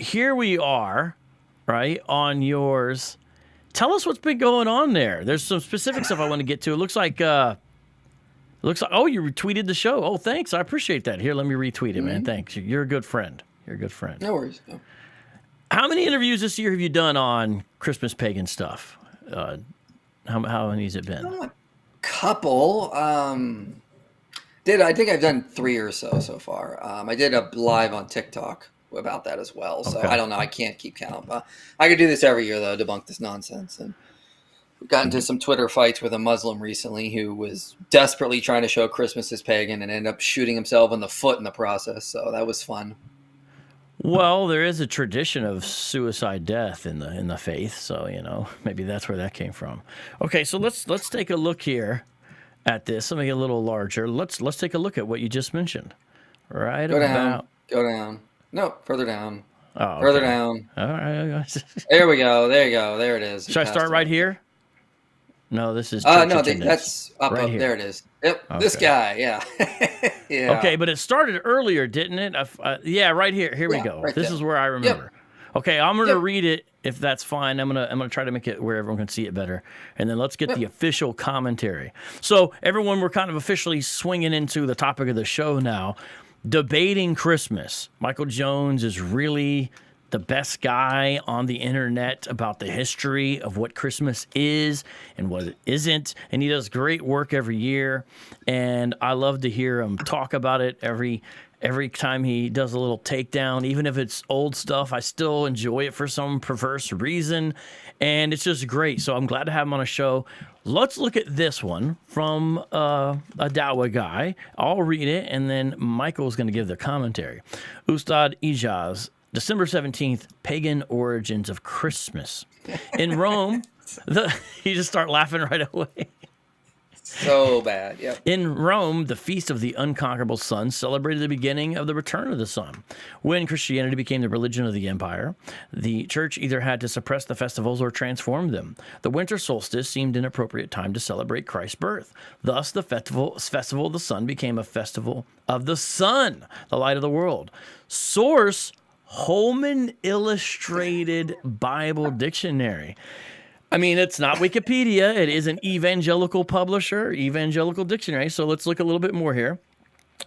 here we are, right, on yours. Tell us what's been going on there. There's some specific stuff I want to get to. It looks like oh, you retweeted the show. Oh, thanks. I appreciate that. Here, let me retweet it, man. Thanks. You're a good friend. You're a good friend. No worries. No. How many interviews this year have you done on Christmas pagan stuff? How many has it been? A couple. I think I've done 3 or so far. I did a live on TikTok about that as well. So I don't know. I can't keep count. But I could do this every year, though, debunk this nonsense. And we got into some Twitter fights with a Muslim recently who was desperately trying to show Christmas is pagan and ended up shooting himself in the foot in the process. So that was fun. Well, there is a tradition of suicide death in the faith, so maybe that's where that came from. Okay, so let's take a look here at this. Let me get a little larger. Let's take a look at what you just mentioned. Right Go about down. No, further down. Oh, okay. Further down. All right. There we go. There you go. There it is. Should I start right here? No, this is no, attendance. that's up. Right here. There it is. Yep, okay. This guy. Yeah. Yeah. Okay, but it started earlier, didn't it? Yeah, right here. Here we go. Right this there. is where I remember. Yep. Okay, I'm gonna read it if that's fine. I'm gonna try to make it where everyone can see it better, and then let's get the official commentary. So everyone, we're kind of officially swinging into the topic of the show now, debating Christmas. Michael Jones is really the best guy on the internet about the history of what Christmas is and what it isn't. And he does great work every year. And I love to hear him talk about it every time he does a little takedown. Even if it's old stuff, I still enjoy it for some perverse reason. And it's just great. So I'm glad to have him on a show. Let's look at this one from a Dawa guy. I'll read it, and then Michael's going to give the commentary. Ustad Ijaz, December 17th, Pagan Origins of Christmas. In Rome, you just start laughing right away. So bad, yep. In Rome, the Feast of the Unconquerable Sun celebrated the beginning of the return of the sun. When Christianity became the religion of the empire, the church either had to suppress the festivals or transform them. The winter solstice seemed an appropriate time to celebrate Christ's birth. Thus, the festival of the sun became a festival of the sun, the light of the world. Source: Holman Illustrated Bible Dictionary. I mean, it's not Wikipedia. It is an evangelical publisher, evangelical dictionary. So let's look a little bit more here.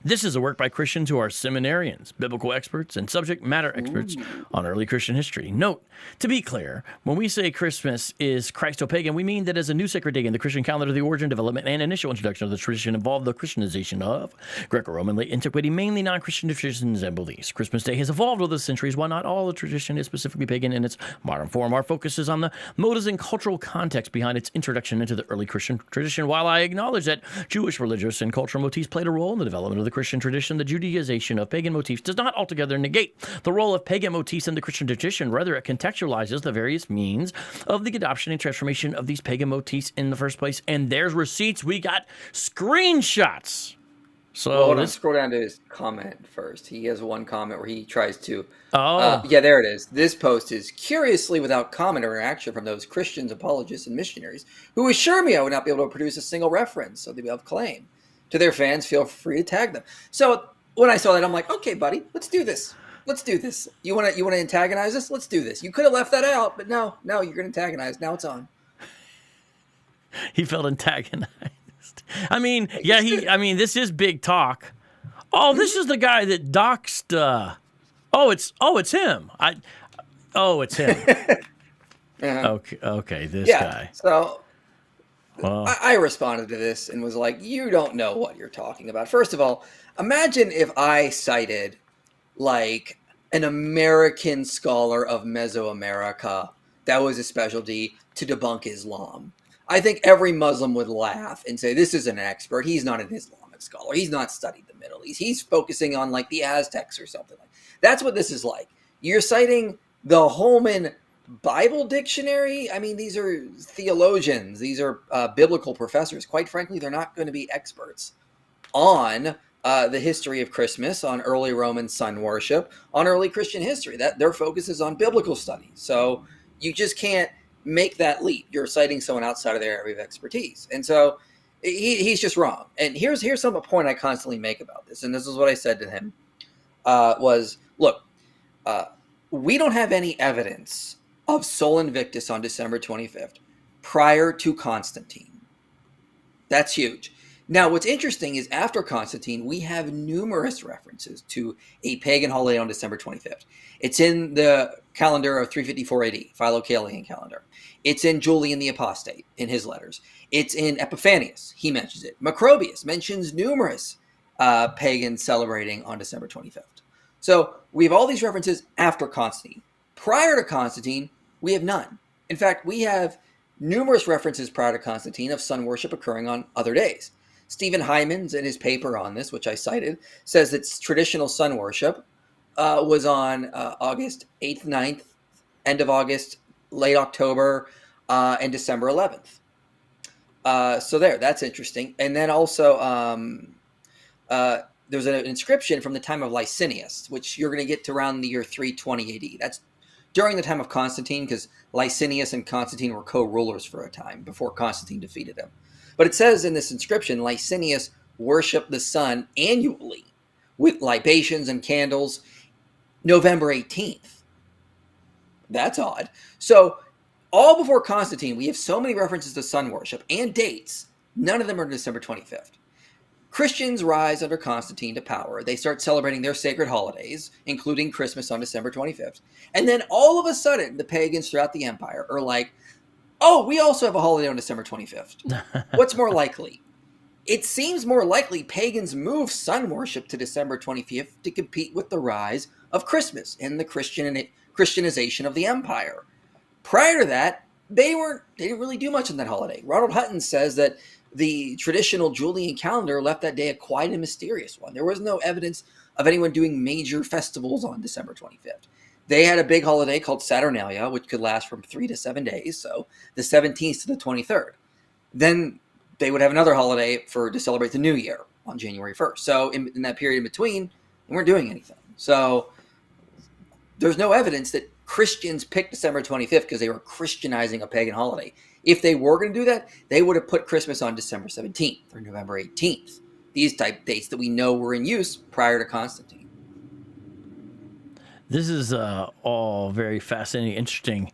This is a work by Christians who are seminarians, biblical experts, and subject matter experts on early Christian history. Note, to be clear, when we say Christmas is Christo-pagan, we mean that as a new sacred day in the Christian calendar, the origin, development, and initial introduction of the tradition involved the Christianization of Greco-Roman late antiquity, mainly non-Christian traditions and beliefs. Christmas Day has evolved over the centuries. While not all the tradition is specifically pagan in its modern form, our focus is on the motives and cultural context behind its introduction into the early Christian tradition. While I acknowledge that Jewish religious and cultural motifs played a role in the development of the Christian tradition, the Judaization of pagan motifs does not altogether negate the role of pagan motifs in the Christian tradition. Rather, it contextualizes the various means of the adoption and transformation of these pagan motifs in the first place. And there's receipts. We got screenshots. So scroll down to his comment first. He has one comment where he tries to. Oh, yeah, there it is. This post is curiously without comment or interaction from those Christians, apologists, and missionaries who assure me I would not be able to produce a single reference, so they will have claim. To their fans, feel free to tag them. So when I saw that, I'm like, okay, buddy, let's do this. Let's do this. You want to antagonize us? Let's do this. You could have left that out, but no, you're going to antagonize. Now it's on. He felt antagonized. I mean, this is big talk. Oh, this is the guy that doxed. It's him. It's him. Okay, this guy. So. Well, I responded to this and was like, you don't know what you're talking about. First of all, imagine if I cited like an American scholar of Mesoamerica that was a specialty to debunk Islam. I think every Muslim would laugh and say, this is an expert. He's not an Islamic scholar. He's not studied the Middle East. He's focusing on like the Aztecs or something like that. That's what this is like. You're citing the Holman Bible dictionary. I mean, these are theologians. These are biblical professors. Quite frankly, they're not going to be experts on the history of Christmas, on early Roman sun worship, on early Christian history. That their focus is on biblical studies. So you just can't make that leap. You're citing someone outside of their area of expertise, and so he's just wrong. And here's some point I constantly make about this, and this is what I said to him: was look. we don't have any evidence of Sol Invictus on December 25th prior to Constantine. That's huge. Now, what's interesting is after Constantine, we have numerous references to a pagan holiday on December 25th. It's in the calendar of 354 AD, Philo-Calian calendar. It's in Julian the Apostate in his letters. It's in Epiphanius. He mentions it. Macrobius mentions numerous pagans celebrating on December 25th. So we have all these references after Constantine. Prior to Constantine, we have none. In fact, we have numerous references prior to Constantine of sun worship occurring on other days. Stephen Hyman's in his paper on this, which I cited, says that traditional sun worship was on August 8th, 9th, end of August, late October, and December 11th. So that's interesting. And then also there's an inscription from the time of Licinius, which you're going to get to around the year 320 AD. That's during the time of Constantine, because Licinius and Constantine were co-rulers for a time before Constantine defeated him. But it says in this inscription, Licinius worshipped the sun annually with libations and candles November 18th. That's odd. So all before Constantine, we have so many references to sun worship and dates. None of them are December 25th. Christians rise under Constantine to power. They start celebrating their sacred holidays, including Christmas on December 25th. And then all of a sudden, the pagans throughout the empire are like, oh, we also have a holiday on December 25th. What's more likely? It seems more likely pagans move sun worship to December 25th to compete with the rise of Christmas and the Christianization of the empire. Prior to that, they didn't really do much on that holiday. Ronald Hutton says that the traditional Julian calendar left that day a quiet and mysterious one. There was no evidence of anyone doing major festivals on December 25th. They had a big holiday called Saturnalia, which could last from 3 to 7 days, so the 17th to the 23rd. Then they would have another holiday to celebrate the New Year on January 1st. So in that period in between, they weren't doing anything. So there's no evidence that Christians picked December 25th because they were Christianizing a pagan holiday. If they were going to do that, they would have put Christmas on December 17th or November 18th. These type dates that we know were in use prior to Constantine. This is all very fascinating, interesting.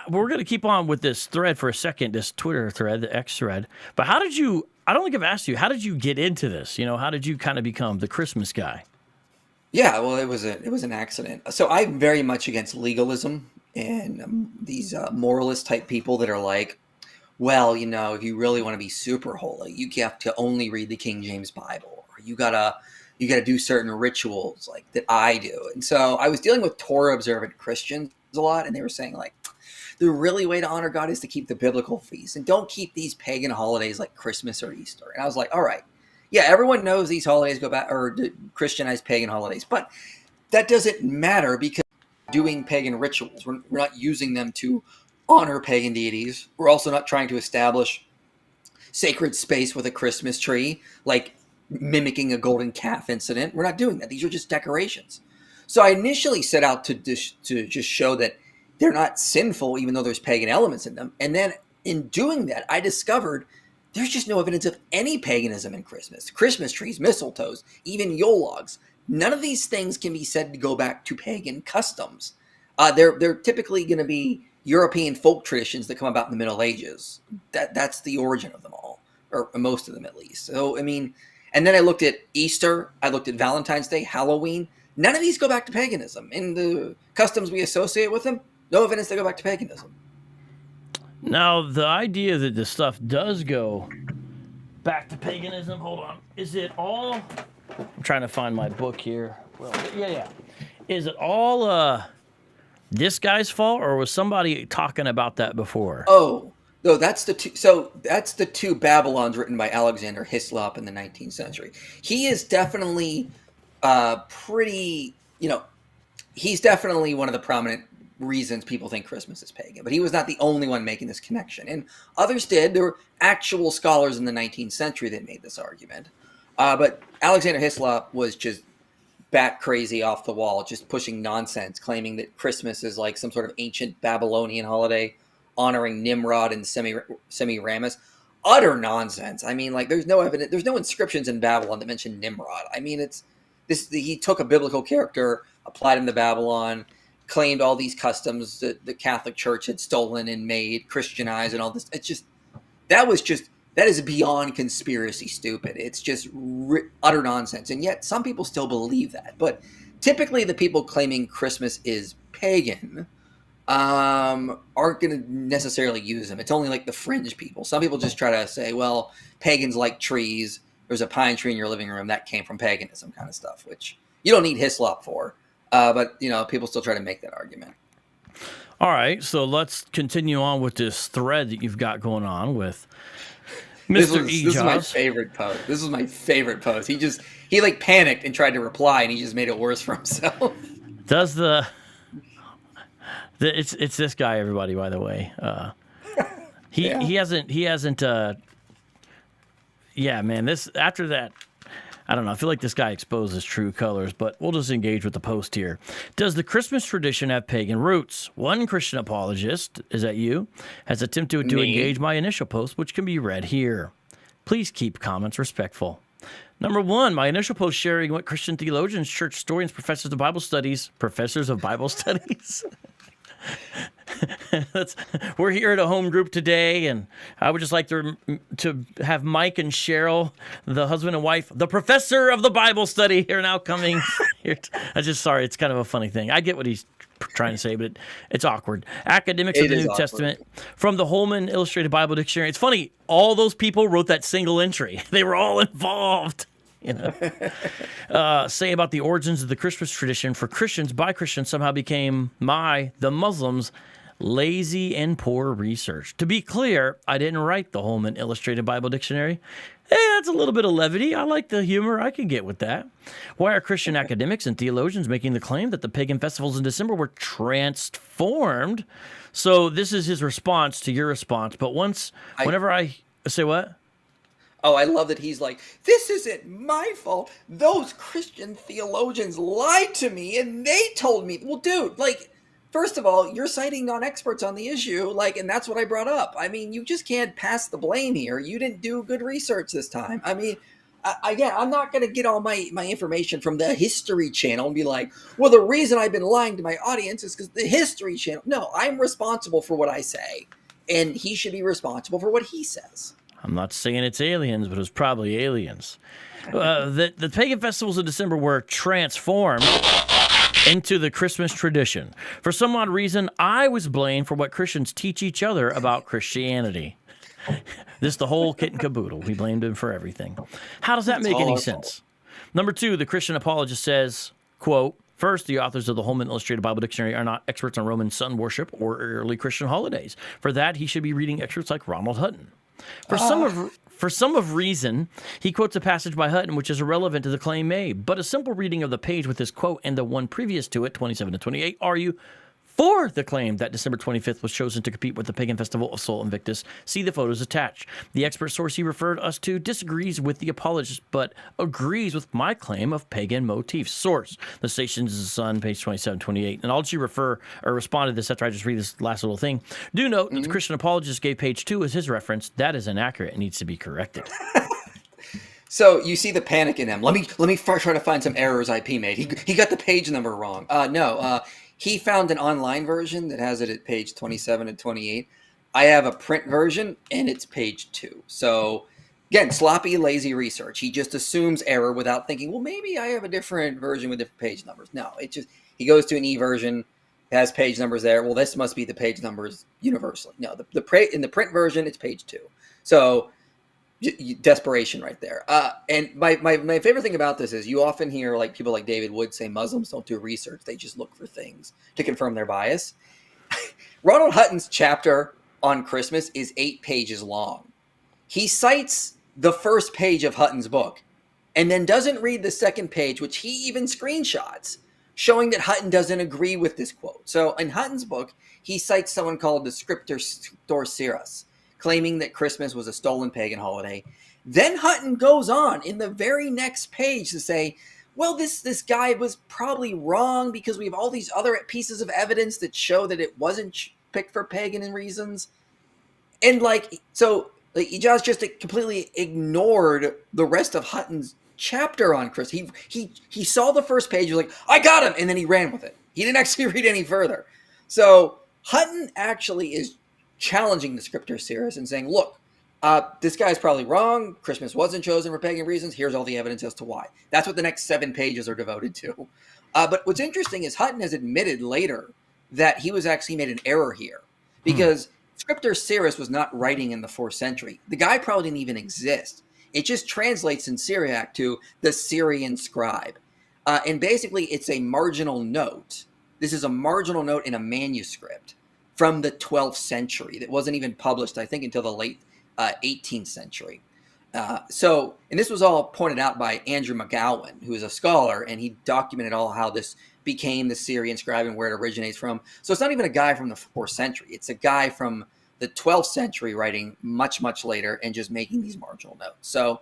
We're going to keep on with this thread for a second, this Twitter thread, the X thread. But how did you, I don't think I've asked you, how did you get into this? How did you kind of become the Christmas guy? Yeah, well, it was an accident. So I'm very much against legalism and these moralist type people that are like, well, if you really want to be super holy, you have to only read the King James Bible, or you gotta do certain rituals like that I do. And so I was dealing with Torah observant Christians a lot, and they were saying like, the really way to honor God is to keep the biblical feasts and don't keep these pagan holidays like Christmas or Easter. And I was like, all right. Yeah, everyone knows these holidays go back or Christianized pagan holidays, but that doesn't matter because we're doing pagan rituals. We're not using them to honor pagan deities. We're also not trying to establish sacred space with a Christmas tree, like mimicking a golden calf incident. We're not doing that. These are just decorations. So I initially set out to just show that they're not sinful, even though there's pagan elements in them. And then in doing that, I discovered there's just no evidence of any paganism in Christmas. Christmas trees, mistletoes, even Yule logs. None of these things can be said to go back to pagan customs. They're typically going to be European folk traditions that come about in the Middle Ages. That's the origin of them all, or most of them at least. So, and then I looked at Easter, I looked at Valentine's Day, Halloween. None of these go back to paganism. And the customs we associate with them, no evidence they go back to paganism. Now, the idea that this stuff does go back to paganism, hold on. Is it all... I'm trying to find my book here. Well, yeah. Is it all this guy's fault, or was somebody talking about that before? Oh, no, that's the two. So that's the two Babylons written by Alexander Hislop in the 19th century. He is definitely he's definitely one of the prominent reasons people think Christmas is pagan, but he was not the only one making this connection, and others did. There were actual scholars in the 19th century that made this argument, but Alexander Hislop was just bat crazy off the wall, just pushing nonsense, claiming that Christmas is like some sort of ancient Babylonian holiday honoring Nimrod and Semiramis. Utter nonsense. There's no evidence, there's no inscriptions in Babylon that mention Nimrod. He took a biblical character, applied him to Babylon. claimed all these customs that the Catholic Church had stolen and made Christianized and all this. It's just that is beyond conspiracy stupid. It's just utter nonsense. And yet some people still believe that. But typically the people claiming Christmas is pagan aren't going to necessarily use them. It's only like the fringe people. Some people just try to say, well, pagans like trees. There's a pine tree in your living room. That came from paganism kind of stuff, which you don't need Hislop for. But, people still try to make that argument. All right, so let's continue on with this thread that you've got going on with Mr. This is my favorite post. This is my favorite post. He like panicked and tried to reply, and he just made it worse for himself. Does it's this guy, everybody, by the way. He hasn't man, this after that, I don't know. I feel like this guy exposes true colors, but we'll just engage with the post here. Does the Christmas tradition have pagan roots? One Christian apologist, is that you, has attempted to engage my initial post, which can be read here. Please keep comments respectful. Number one, my initial post sharing what Christian theologians, church historians, professors of Bible studies, we're here at a home group today, and I would just like to have Mike and Cheryl, the husband and wife, the professor of the Bible study, here now coming. Sorry, it's kind of a funny thing. I get what he's trying to say, but it's awkward. Academics of the New Testament from the Holman Illustrated Bible Dictionary. It's funny, all those people wrote that single entry. They were all involved. Say about the origins of the Christmas tradition for Christians by Christians somehow became the Muslims' lazy and poor research. To be clear, I didn't write the Holman Illustrated Bible Dictionary. Hey, that's a little bit of levity. I like the humor. I can get with that. Why are Christian academics and theologians making the claim that the pagan festivals in December were transformed? So this is his response to your response. But whenever I say what? Oh, I love that he's like, this isn't my fault. Those Christian theologians lied to me and they told me. Well, dude, first of all, you're citing non-experts on the issue, and that's what I brought up. I mean, you just can't pass the blame here. You didn't do good research this time. I mean, I'm not going to get all my information from the History Channel and be like, well, the reason I've been lying to my audience is because the History Channel. No, I'm responsible for what I say, and he should be responsible for what he says. I'm not saying it's aliens, but it was probably aliens. The pagan festivals of December were transformed into the Christmas tradition. For some odd reason, I was blamed for what Christians teach each other about Christianity. This the whole kit and caboodle. We blamed him for everything. How does that make any sense? Number two, the Christian apologist says, quote, first, the authors of the Holman Illustrated Bible Dictionary are not experts on Roman sun worship or early Christian holidays. For that, he should be reading experts like Ronald Hutton. For some reason, he quotes a passage by Hutton which is irrelevant to the claim made. But a simple reading of the page with this quote and the one previous to it, 27 to 28, argue for the claim that December 25th was chosen to compete with the pagan festival of Sol Invictus. See the photos attached. The expert source he referred us to disagrees with the apologist, but agrees with my claim of pagan motifs. Source, The Stations of the Sun, page 27, 28. And I'll let you respond to this after I just read this last little thing. Do note that the Christian apologist gave page 2 as his reference. That is inaccurate and needs to be corrected. So you see the panic in him. Let me first try to find some errors IP made. He got the page number wrong. He found an online version that has it at page 27 and 28. I have a print version, and it's page 2. So, again, sloppy, lazy research. He just assumes error without thinking, well, maybe I have a different version with different page numbers. No, he goes to an e-version, has page numbers there. Well, this must be the page numbers universally. No, in the print version, it's page 2. So, desperation right there. And my favorite thing about this is you often hear people like David Wood say Muslims don't do research. They just look for things to confirm their bias. Ronald Hutton's chapter on Christmas is 8 pages long. He cites the first page of Hutton's book and then doesn't read the second page, which he even screenshots, showing that Hutton doesn't agree with this quote. So in Hutton's book, he cites someone called the Scriptor Dorcirus, claiming that Christmas was a stolen pagan holiday. Then Hutton goes on in the very next page to say, well, this guy was probably wrong because we have all these other pieces of evidence that show that it wasn't picked for pagan reasons. And he just completely ignored the rest of Hutton's chapter on Christmas. He saw the first page, he was like, I got him, and then he ran with it. He didn't actually read any further. So Hutton actually is challenging the Scriptura Series and saying, look, this guy's probably wrong. Christmas wasn't chosen for pagan reasons. Here's all the evidence as to why. That's what the next 7 pages are devoted to. But what's interesting is Hutton has admitted later that he was actually made an error here because Scriptura Series was not writing in the 4th century. The guy probably didn't even exist. It just translates in Syriac to the Syrian scribe. And basically, it's a marginal note. This is a marginal note in a manuscript from the 12th century that wasn't even published, I think, until the late 18th century. And this was all pointed out by Andrew McGowan, who is a scholar, and he documented all how this became the Syrian scribe and where it originates from. So it's not even a guy from the 4th century. It's a guy from the 12th century writing much, much later and just making these marginal notes. So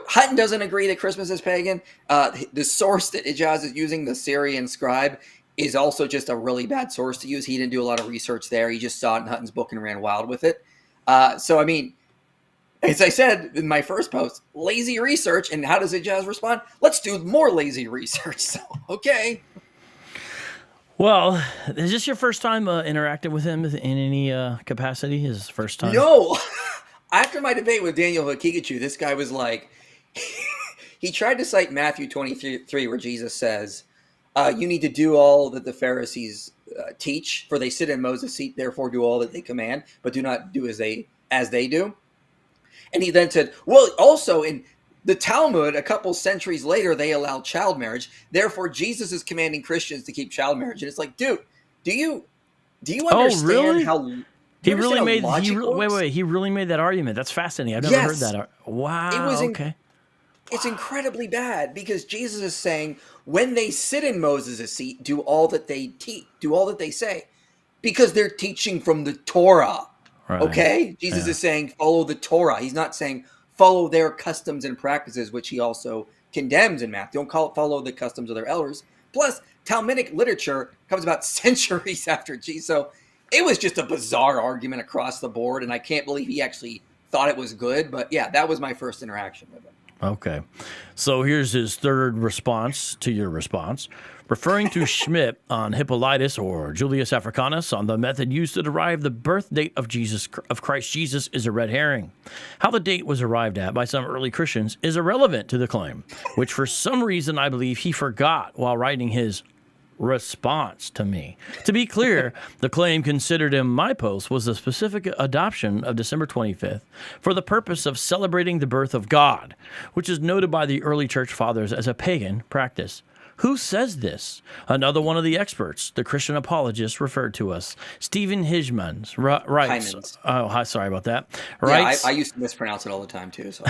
Hutton doesn't agree that Christmas is pagan. The source that Ijaz is using, the Syrian scribe, is also just a really bad source to use. He didn't do a lot of research there. He just saw it in Hutton's book and ran wild with it. So, I mean, as I said in my first post, lazy research. And how does Ijaz respond? Let's do more lazy research. So, okay. Well, is this your first time interacting with him in any capacity? His first time? No. After my debate with Daniel Hakikachu, this guy was like, he tried to cite Matthew 23, where Jesus says, you need to do all that the Pharisees teach, for they sit in Moses' seat, therefore do all that they command, but do not do as they do. And he then said, well, also in the Talmud, a couple centuries later, they allow child marriage. Therefore, Jesus is commanding Christians to keep child marriage. And it's like, dude, do you understand how... He really made that argument. That's fascinating. I've never heard that. Wow. Okay. It's incredibly bad because Jesus is saying when they sit in Moses' seat, do all that they teach, do all that they say, because they're teaching from the Torah. Right. Okay? Jesus is saying follow the Torah. He's not saying follow their customs and practices, which he also condemns in Matthew. Don't call it follow the customs of their elders. Plus, Talmudic literature comes about centuries after Jesus. So it was just a bizarre argument across the board, and I can't believe he actually thought it was good. But yeah, that was my first interaction with him. Okay. So here's his third response to your response. Referring to Schmidt on Hippolytus or Julius Africanus on the method used to derive the birth date of Christ Jesus is a red herring. How the date was arrived at by some early Christians is irrelevant to the claim, which for some reason I believe he forgot while writing his response to me. To be clear, the claim considered in my post was the specific adoption of December 25th for the purpose of celebrating the birth of God, which is noted by the early church fathers as a pagan practice. Who says this? Another one of the experts, the Christian apologist referred to us, Stephen Hijmans, writes. Hymans. Oh, sorry about that. Writes, I used to mispronounce it all the time too. So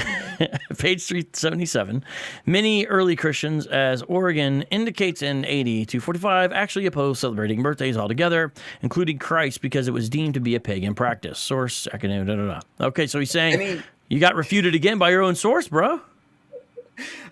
page 377. Many early Christians, as Origen indicates in 80 to 45, actually opposed celebrating birthdays altogether, including Christ, because it was deemed to be a pagan practice. Source, academic, Okay, so he's saying you got refuted again by your own source, bro.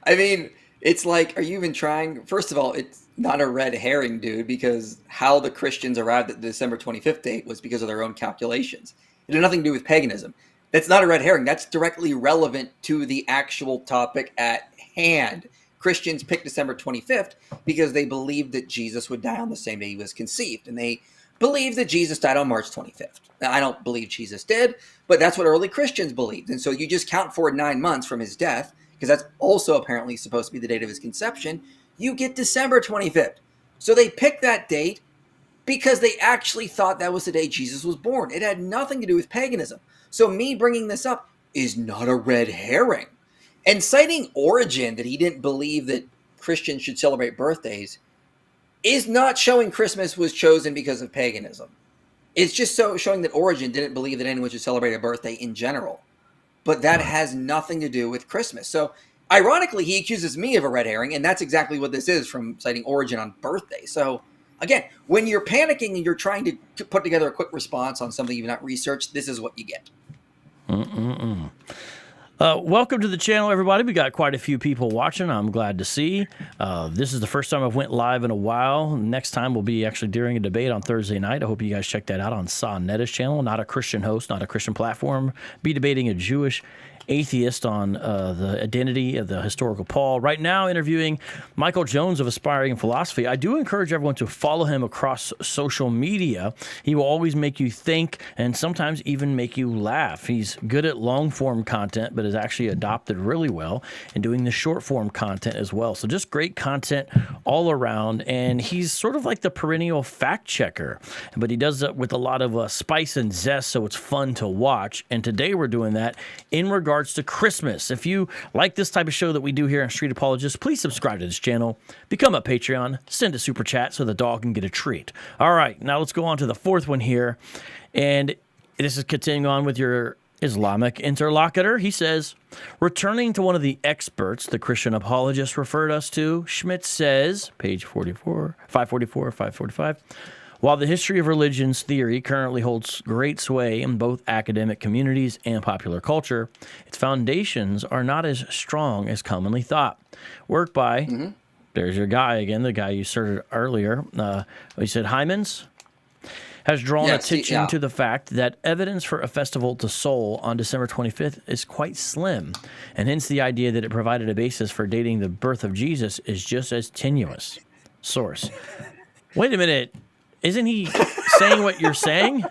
I mean, it's like, are you even trying? First of all, it's not a red herring, dude, because how the Christians arrived at the December 25th date was because of their own calculations. It had nothing to do with paganism. That's not a red herring. That's directly relevant to the actual topic at hand. Christians picked December 25th because they believed that Jesus would die on the same day he was conceived. And they believed that Jesus died on March 25th. Now, I don't believe Jesus did, but that's what early Christians believed. And so you just count forward 9 months from his death, because that's also apparently supposed to be the date of his conception, you get December 25th. So they picked that date because they actually thought that was the day Jesus was born. It had nothing to do with paganism. So me bringing this up is not a red herring. And citing Origen that he didn't believe that Christians should celebrate birthdays is not showing Christmas was chosen because of paganism. It's just showing that Origen didn't believe that anyone should celebrate a birthday in general. But that has nothing to do with Christmas. So, ironically, he accuses me of a red herring, and that's exactly what this is from citing Origen on birthday. So, again, when you're panicking and you're trying to put together a quick response on something you've not researched, this is what you get. Welcome to the channel, everybody. We got quite a few people watching. I'm glad to see. This is the first time I've went live in a while. Next time will be actually during a debate on Thursday night. I hope you guys check that out on Sa Netta's channel. Not a Christian host, not a Christian platform. Be debating a Jewish atheist on the identity of the historical Paul. Right now, interviewing Michael Jones of Aspiring Philosophy. I do encourage everyone to follow him across social media. He will always make you think and sometimes even make you laugh. He's good at long-form content, but has actually adopted really well in doing the short-form content as well. So just great content all around, and he's sort of like the perennial fact checker, but he does it with a lot of spice and zest, so it's fun to watch. And today we're doing that in regards to Christmas. If you like this type of show that we do here on Street Apologists, please subscribe to this channel, become a Patreon, send a super chat so the dog can get a treat. All right, now let's go on to the fourth one here, and this is continuing on with your Islamic interlocutor. He says, returning to one of the experts the Christian apologists referred us to, Schmidt says, page 44, 544, 545, while the history of religions theory currently holds great sway in both academic communities and popular culture, its foundations are not as strong as commonly thought. Work by, there's your guy again, the guy you asserted earlier, he said Hymans, has drawn attention to the fact that evidence for a festival to Sol on December 25th is quite slim, and hence the idea that it provided a basis for dating the birth of Jesus is just as tenuous. Source. Wait a minute. Isn't he saying what you're saying?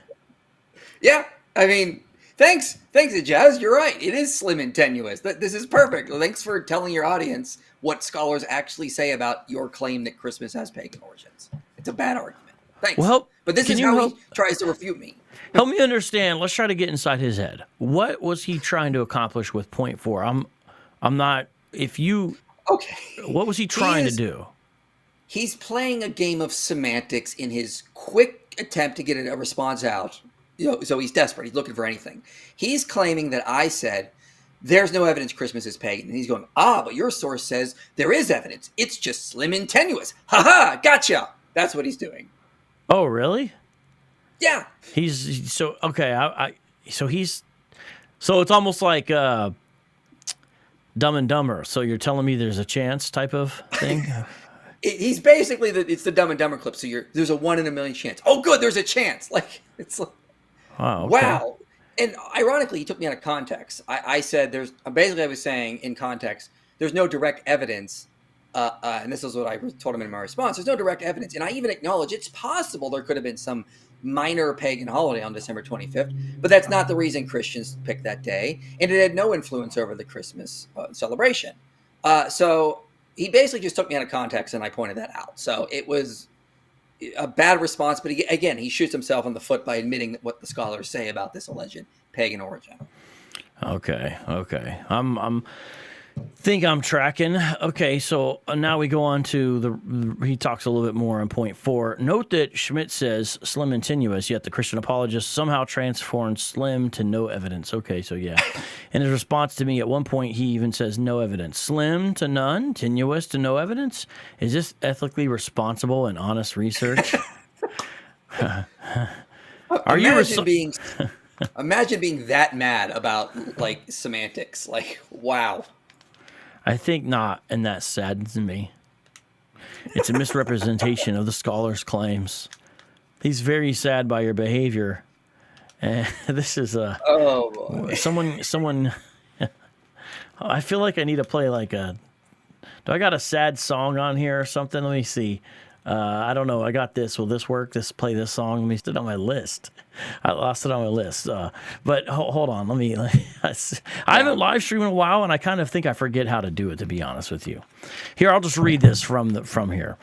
Yeah. I mean, thanks, Jazz. You're right. It is slim and tenuous. This is perfect. Thanks for telling your audience what scholars actually say about your claim that Christmas has pagan origins. It's a bad argument. Thanks. Well, but this is how he tries to refute me. Help me understand. Let's try to get inside his head. What was he trying to accomplish with point 4? I'm not. If you. Okay. What was he trying to do? He's playing a game of semantics in his quick attempt to get a response out. So he's desperate. He's looking for anything. He's claiming that I said there's no evidence Christmas is pagan, and he's going, but your source says there is evidence. It's just slim and tenuous. Ha ha! Gotcha. That's what he's doing. Oh, really? Yeah. He's so okay. So it's almost like Dumb and Dumber. So you're telling me there's a chance type of thing? He's basically it's the Dumb and Dumber clip. So there's a 1 in a million chance. Oh, good. There's a chance. Like it's like, wow. And ironically, he took me out of context. I said I was saying in context, there's no direct evidence. And this is what I told him in my response. There's no direct evidence. And I even acknowledge it's possible there could have been some minor pagan holiday on December 25th, but that's not the reason Christians picked that day. And it had no influence over the Christmas celebration. So he basically just took me out of context, and I pointed that out. So it was a bad response. But again, he shoots himself in the foot by admitting what the scholars say about this alleged pagan origin. Okay. I'm think I'm tracking. Okay, so now we go on to he talks a little bit more on point 4. Note that Schmidt says slim and tenuous, yet the Christian apologist somehow transformed slim to no evidence. Okay, so yeah. In his response to me, at one point, he even says no evidence. Slim to none, tenuous to no evidence? Is this ethically responsible and honest research? Imagine being that mad about like semantics. Like, wow. I think not, and that saddens me. It's a misrepresentation of the scholar's claims. He's very sad by your behavior. And this is someone. I feel like I need to play like do I got a sad song on here or something? Let me see. I don't know. I got this. Will this work? Play this song. Let me put it on my list. I lost it on my list. But hold on. I haven't live streamed in a while, and I kind of think I forget how to do it, to be honest with you. Here, I'll just read this from here.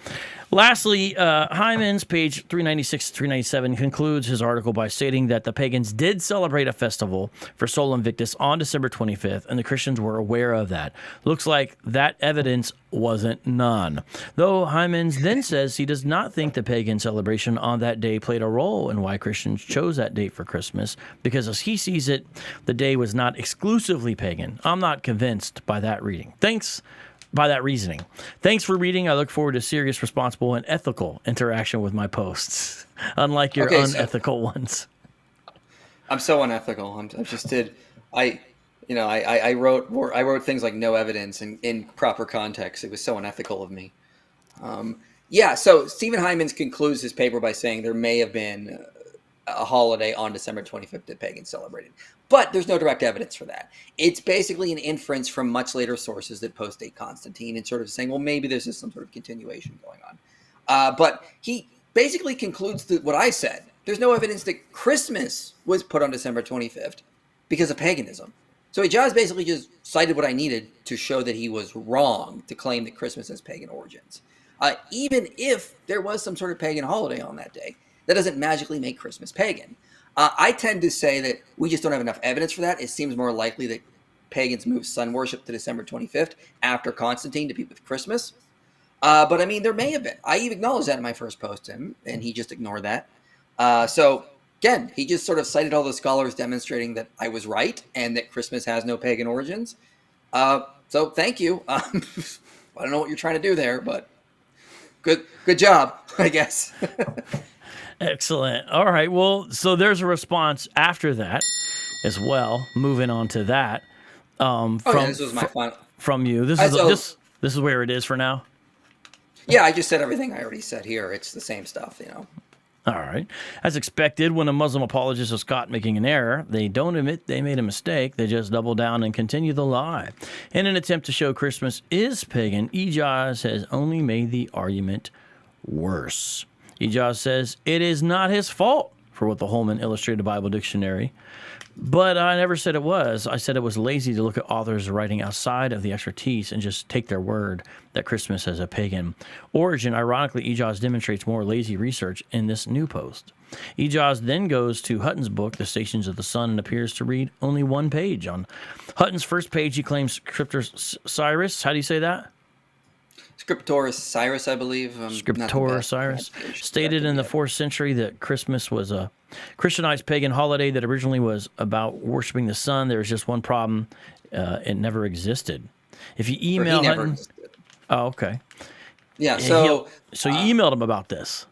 Lastly, Hyman's page 396 to 397 concludes his article by stating that the pagans did celebrate a festival for Sol Invictus on December 25th, and the Christians were aware of that. Looks like that evidence wasn't none. Though Hyman's then says he does not think the pagan celebration on that day played a role in why Christians chose that date for Christmas, because as he sees it, the day was not exclusively pagan. I'm not convinced by that reading. By that reasoning. Thanks for reading. I look forward to serious, responsible, and ethical interaction with my posts, unlike your unethical ones. I'm so unethical. I wrote things like no evidence in proper context. It was so unethical of me. So Stephen Hymans concludes his paper by saying there may have been a holiday on December 25th that pagans celebrated. But there's no direct evidence for that. It's basically an inference from much later sources that postdate Constantine and sort of saying, well, maybe there's just some sort of continuation going on. But he basically concludes that what I said. There's no evidence that Christmas was put on December 25th because of paganism. So Ijaz basically just cited what I needed to show that he was wrong to claim that Christmas has pagan origins. Even if there was some sort of pagan holiday on that day, that doesn't magically make Christmas pagan. I tend to say that we just don't have enough evidence for that. It seems more likely that pagans moved sun worship to December 25th after Constantine to be with Christmas. But I mean, there may have been. I even acknowledged that in my first post to him, and he just ignored that. So again, he just sort of cited all the scholars demonstrating that I was right and that Christmas has no pagan origins. So thank you. I don't know what you're trying to do there, but good job, I guess. Excellent. All right. Well, so there's a response after that as well. Moving on to that. This was my final from you. This is where it is for now. Yeah, I just said everything I already said here. It's the same stuff, All right. As expected, when a Muslim apologist is caught making an error, they don't admit they made a mistake. They just double down and continue the lie. In an attempt to show Christmas is pagan, Ijaz has only made the argument worse. Ijaz says it is not his fault for what the Holman Illustrated Bible Dictionary. But I never said it was. I said it was lazy to look at authors writing outside of the expertise and just take their word that Christmas has a pagan origin. Ironically, Ijaz demonstrates more lazy research in this new post. Ijaz then goes to Hutton's book, The Stations of the Sun, and appears to read only one page. On Hutton's first page, he claims Scriptor Cyrus. How do you say that? Scriptor Cyrus, I believe. Scriptor Cyrus stated in the 4th century that Christmas was a Christianized pagan holiday that originally was about worshiping the sun. There was just one problem. It never existed. If you email Hutton... Oh, okay. Yeah, so you emailed him about this.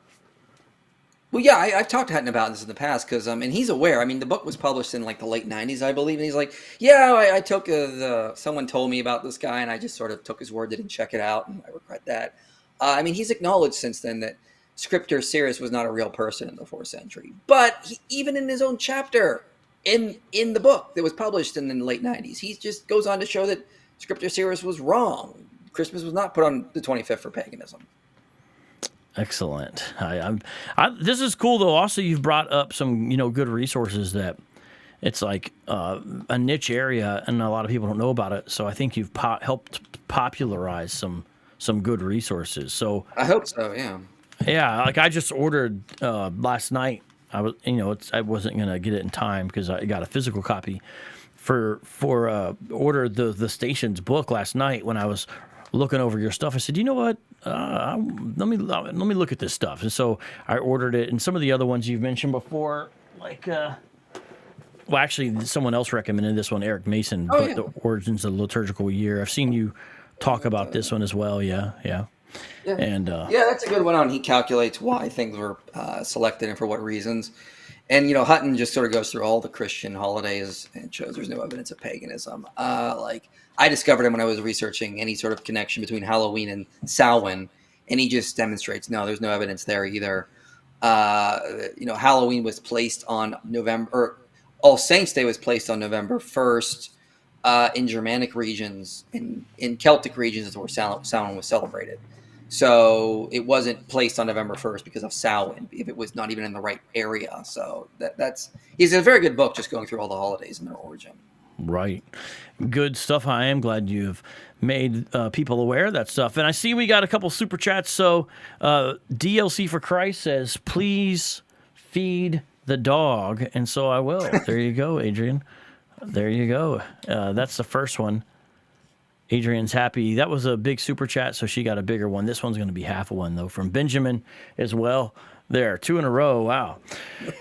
Well, yeah, I've talked to Hutton about this in the past because, and he's aware. I mean, the book was published in like the late '90s, I believe, and he's like, "Yeah, I took someone told me about this guy, and I just sort of took his word, didn't check it out, and I regret that." I mean, he's acknowledged since then that Scriptor Cyrus was not a real person in the 4th century, but even in his own chapter in the book that was published in the late '90s, he just goes on to show that Scriptor Cyrus was wrong. Christmas was not put on the 25th for paganism. Excellent. This is cool, though. Also, you've brought up some, good resources that it's like a niche area, and a lot of people don't know about it. So I think you've helped popularize some good resources. So I hope so. Yeah. Yeah. Like I just ordered last night. I wasn't gonna get it in time because I got a physical copy for ordered the Stations book last night when I was looking over your stuff. I said, you know what? Let me look at this stuff. And so I ordered it, and some of the other ones you've mentioned before, like, well, actually, someone else recommended this one, Eric Mason, The Origins of the Liturgical Year. I've seen you talk about this one as well. Yeah. And that's a good one. He calculates why things were selected and for what reasons. And Hutton just sort of goes through all the Christian holidays and shows there's no evidence of paganism. Like I discovered him when I was researching any sort of connection between Halloween and Samhain, and he just demonstrates there's no evidence there either. Halloween was placed on All Saints' Day was placed on November 1st in Germanic regions, in Celtic regions is where Samhain was celebrated. So it wasn't placed on November 1st because of Samhain, if it was not even in the right area. So he's a very good book just going through all the holidays and their origin. Right. Good stuff. I am glad you've made people aware of that stuff. And I see we got a couple super chats. So DLC for Christ says, please feed the dog. And so I will. There you go, Adrian. There you go. That's the first one. Adrian's happy. That was a big super chat, so she got a bigger one. This one's going to be half a one, though, from Benjamin as well. There, 2 in a row. Wow.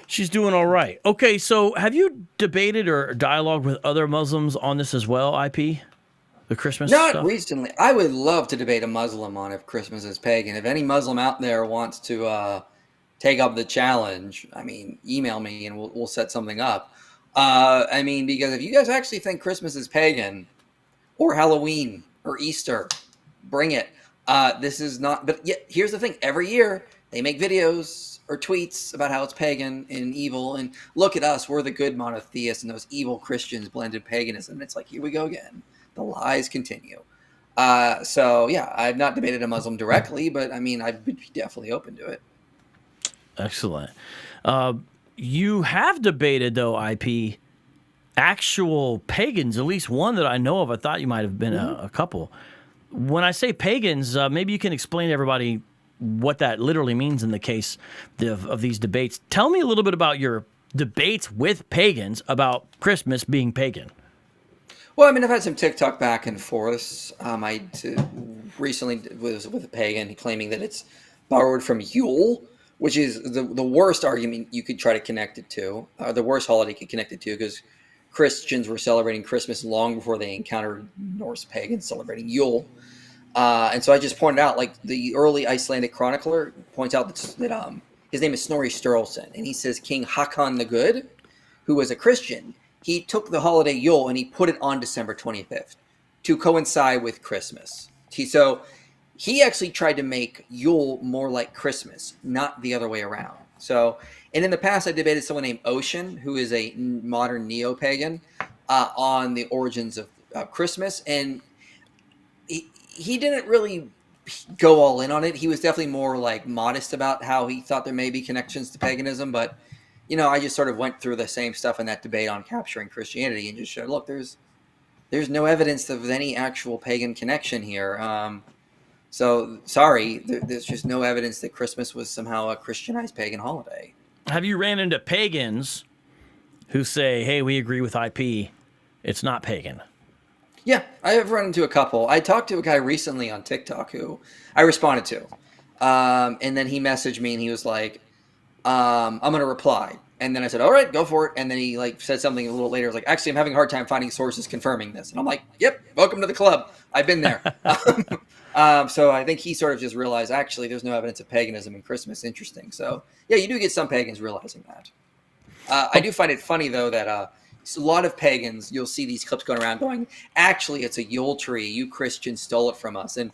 She's doing all right. Okay, so have you debated or dialogued with other Muslims on this as well, IP? The Christmas stuff? Not recently. I would love to debate a Muslim on if Christmas is pagan. If any Muslim out there wants to take up the challenge, email me and we'll set something up. Because if you guys actually think Christmas is pagan, or Halloween, or Easter, bring it. This is not, but yet, here's the thing. Every year, they make videos or tweets about how it's pagan and evil, and look at us, we're the good monotheists, and those evil Christians blended paganism. And it's like, here we go again. The lies continue. So yeah, I've not debated a Muslim directly, but I mean, I'd be definitely open to it. Excellent. You have debated, though, IP, actual pagans, at least one that I know of. I thought you might have been a couple. When I say pagans, maybe you can explain to everybody what that literally means in the case of these debates. Tell me a little bit about your debates with pagans about Christmas being pagan. Well, I mean, I've had some TikTok back and forth. Recently was with a pagan claiming that it's borrowed from Yule, which is the worst argument you could try to connect it to, the worst holiday you could connect it to, because Christians were celebrating Christmas long before they encountered Norse pagans celebrating Yule. And so I just pointed out, like, the early Icelandic chronicler points out that his name is Snorri Sturluson, and he says King Hakon the Good, who was a Christian, he took the holiday Yule and he put it on December 25th to coincide with Christmas. So he actually tried to make Yule more like Christmas, not the other way around. So, and in the past, I debated someone named Ocean, who is a modern neo-pagan, on the origins of Christmas, and he didn't really go all in on it. He was definitely more like modest about how he thought there may be connections to paganism, but I just sort of went through the same stuff in that debate on capturing Christianity and just showed, look, there's no evidence of any actual pagan connection here. So sorry, there's just no evidence that Christmas was somehow a Christianized pagan holiday. Have you ran into pagans who say, hey, we agree with IP, it's not pagan? Yeah, I have run into a couple. I talked to a guy recently on TikTok who I responded to. And then he messaged me and he was like, I'm going to reply. And then I said, all right, go for it. And then he said something a little later. I was like, actually, I'm having a hard time finding sources confirming this. And I'm like, yep, welcome to the club. I've been there. So I think he sort of just realized, actually, there's no evidence of paganism in Christmas. Interesting. So yeah, you do get some pagans realizing that. I do find it funny, though, that a lot of pagans, you'll see these clips going around going, actually, it's a Yule tree. You Christians stole it from us. And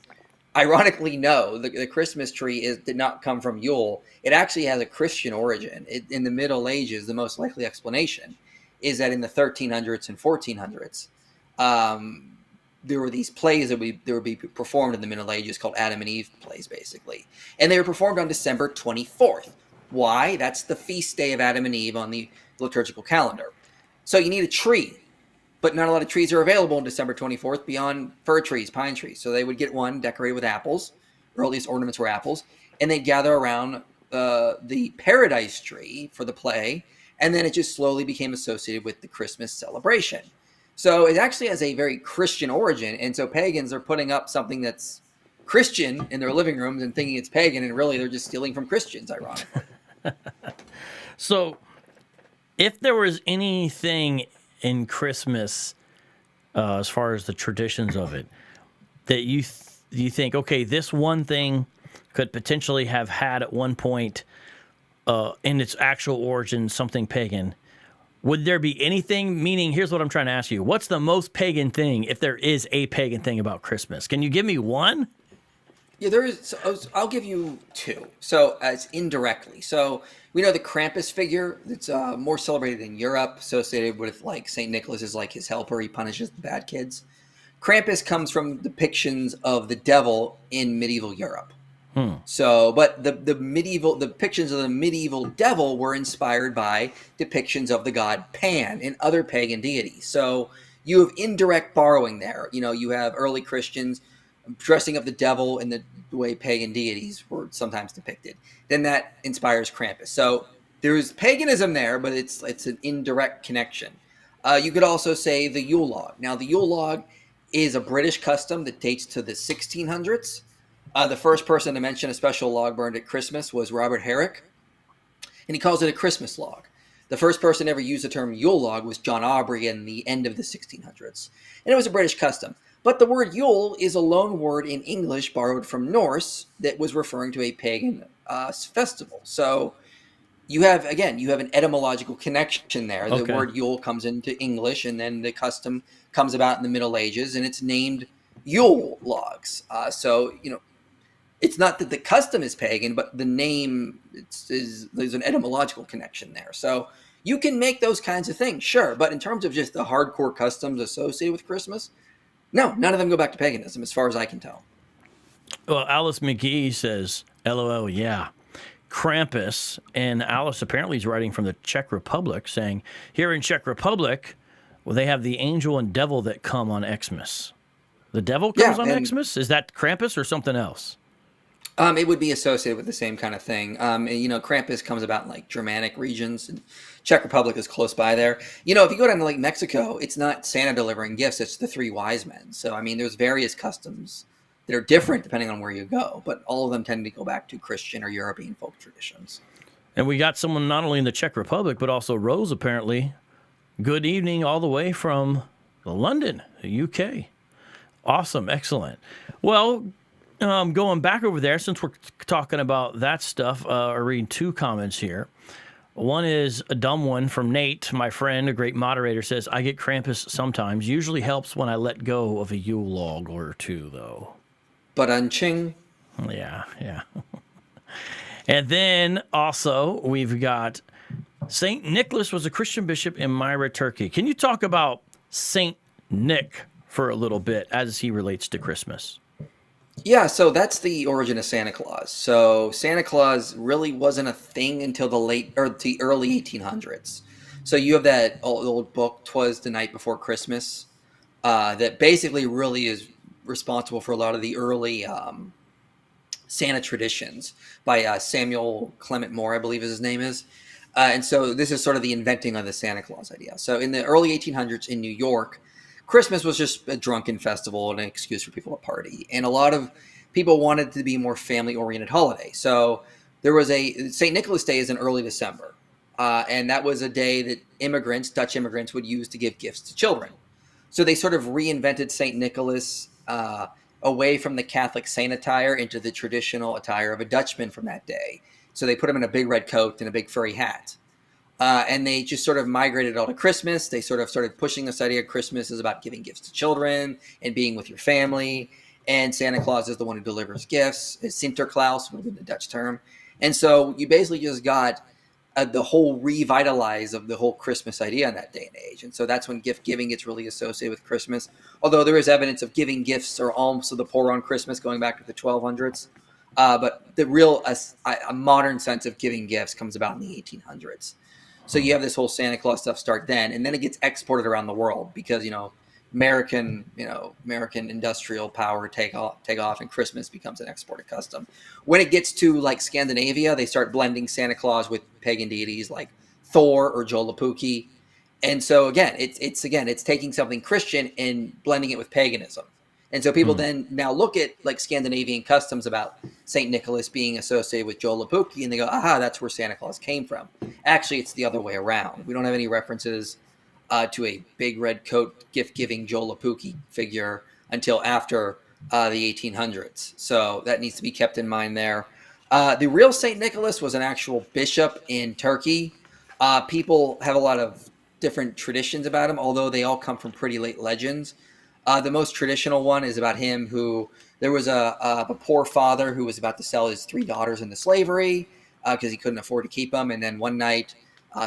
ironically, no, the Christmas tree did not come from Yule. It actually has a Christian origin. In the Middle Ages, the most likely explanation is that in the 1300s and 1400s, there were these plays that would be performed in the Middle Ages called Adam and Eve plays, basically. And they were performed on December 24th. Why? That's the feast day of Adam and Eve on the liturgical calendar. So you need a tree, but not a lot of trees are available on December 24th beyond fir trees, pine trees. So they would get one decorated with apples, or at least ornaments were apples, and they'd gather around the paradise tree for the play, and then it just slowly became associated with the Christmas celebration. So it actually has a very Christian origin, and so pagans are putting up something that's Christian in their living rooms and thinking it's pagan, and really they're just stealing from Christians, ironically. So if there was anything in Christmas, as far as the traditions of it, that you think, okay, this one thing could potentially have had at one point in its actual origin something pagan, would there be anything, meaning, here's what I'm trying to ask you, what's the most pagan thing, if there is a pagan thing about Christmas? Can you give me one? Yeah, there is. So I'll give you two. So as indirectly. So we know the Krampus figure that's more celebrated in Europe, associated with like St. Nicholas is like his helper. He punishes the bad kids. Krampus comes from depictions of the devil in medieval Europe. So, but the depictions of the medieval devil were inspired by depictions of the god Pan and other pagan deities. So you have indirect borrowing there. You have early Christians dressing up the devil in the way pagan deities were sometimes depicted. Then that inspires Krampus. So there's paganism there, but it's an indirect connection. You could also say the Yule log. Now, the Yule log is a British custom that dates to the 1600s. The first person to mention a special log burned at Christmas was Robert Herrick, and he calls it a Christmas log. The first person to ever use the term Yule log was John Aubrey in the end of the 1600s, and it was a British custom. But the word Yule is a loan word in English borrowed from Norse that was referring to a pagan festival. So you have an etymological connection there. The word Yule comes into English, and then the custom comes about in the Middle Ages, and it's named Yule logs. So It's not that the custom is pagan, but the name there's an etymological connection there. So you can make those kinds of things, sure. But in terms of just the hardcore customs associated with Christmas, no, none of them go back to paganism, as far as I can tell. Well, Alice McGee says, LOL, yeah. Krampus, and Alice apparently is writing from the Czech Republic, saying, here in Czech Republic, well, they have the angel and devil that come on Xmas. The devil comes on Xmas? Is that Krampus or something else? It would be associated with the same kind of thing. Krampus comes about in like Germanic regions, and Czech Republic is close by there. If you go down to like Mexico, it's not Santa delivering gifts; it's the three wise men. So, there's various customs that are different depending on where you go, but all of them tend to go back to Christian or European folk traditions. And we got someone not only in the Czech Republic, but also Rose, apparently. Good evening, all the way from London, the UK. Awesome, excellent. Well, going back over there, since we're talking about that stuff, I'm reading two comments here. One is a dumb one from Nate, my friend, a great moderator, says, I get Krampus sometimes. Usually helps when I let go of a Yule log or two, though. But unching. Yeah. And then also we've got St. Nicholas was a Christian bishop in Myra, Turkey. Can you talk about St. Nick for a little bit as he relates to Christmas? Yeah, so that's the origin of Santa Claus. So Santa Claus really wasn't a thing until the early 1800s. So you have that old book, 'Twas the Night Before Christmas, that basically really is responsible for a lot of the early Santa traditions by Samuel Clement Moore, I believe his name is. And so this is sort of the inventing of the Santa Claus idea. So in the early 1800s in New York, Christmas was just a drunken festival and an excuse for people to party. And a lot of people wanted it to be a more family-oriented holiday. So there was St. Nicholas Day is in early December. And that was a day that Dutch immigrants would use to give gifts to children. So they sort of reinvented St. Nicholas away from the Catholic saint attire into the traditional attire of a Dutchman from that day. So they put him in a big red coat and a big furry hat. And they just sort of migrated all to Christmas. They sort of started pushing this idea of Christmas is about giving gifts to children and being with your family. And Santa Claus is the one who delivers gifts. Sinterklaas would have been the Dutch term. And so you basically just got the whole revitalize of the whole Christmas idea in that day and age. And so that's when gift giving gets really associated with Christmas. Although there is evidence of giving gifts or alms to the poor on Christmas going back to the 1200s. But the real a modern sense of giving gifts comes about in the 1800s. So you have this whole Santa Claus stuff start then, and then it gets exported around the world because, American industrial power take off, and Christmas becomes an exported custom. When it gets to like Scandinavia, they start blending Santa Claus with pagan deities like Thor or Joulupukki. And so again, it's taking something Christian and blending it with paganism. And so people then now look at like Scandinavian customs about St. Nicholas being associated with Joulupukki, and they go, aha, that's where Santa Claus came from. Actually, it's the other way around. We don't have any references to a big red coat gift-giving Joulupukki figure until after the 1800s. So that needs to be kept in mind there. The real St. Nicholas was an actual bishop in Turkey. People have a lot of different traditions about him, although they all come from pretty late legends. The most traditional one is about him there was a poor father who was about to sell his 3 daughters into slavery because he couldn't afford to keep them. And then one night,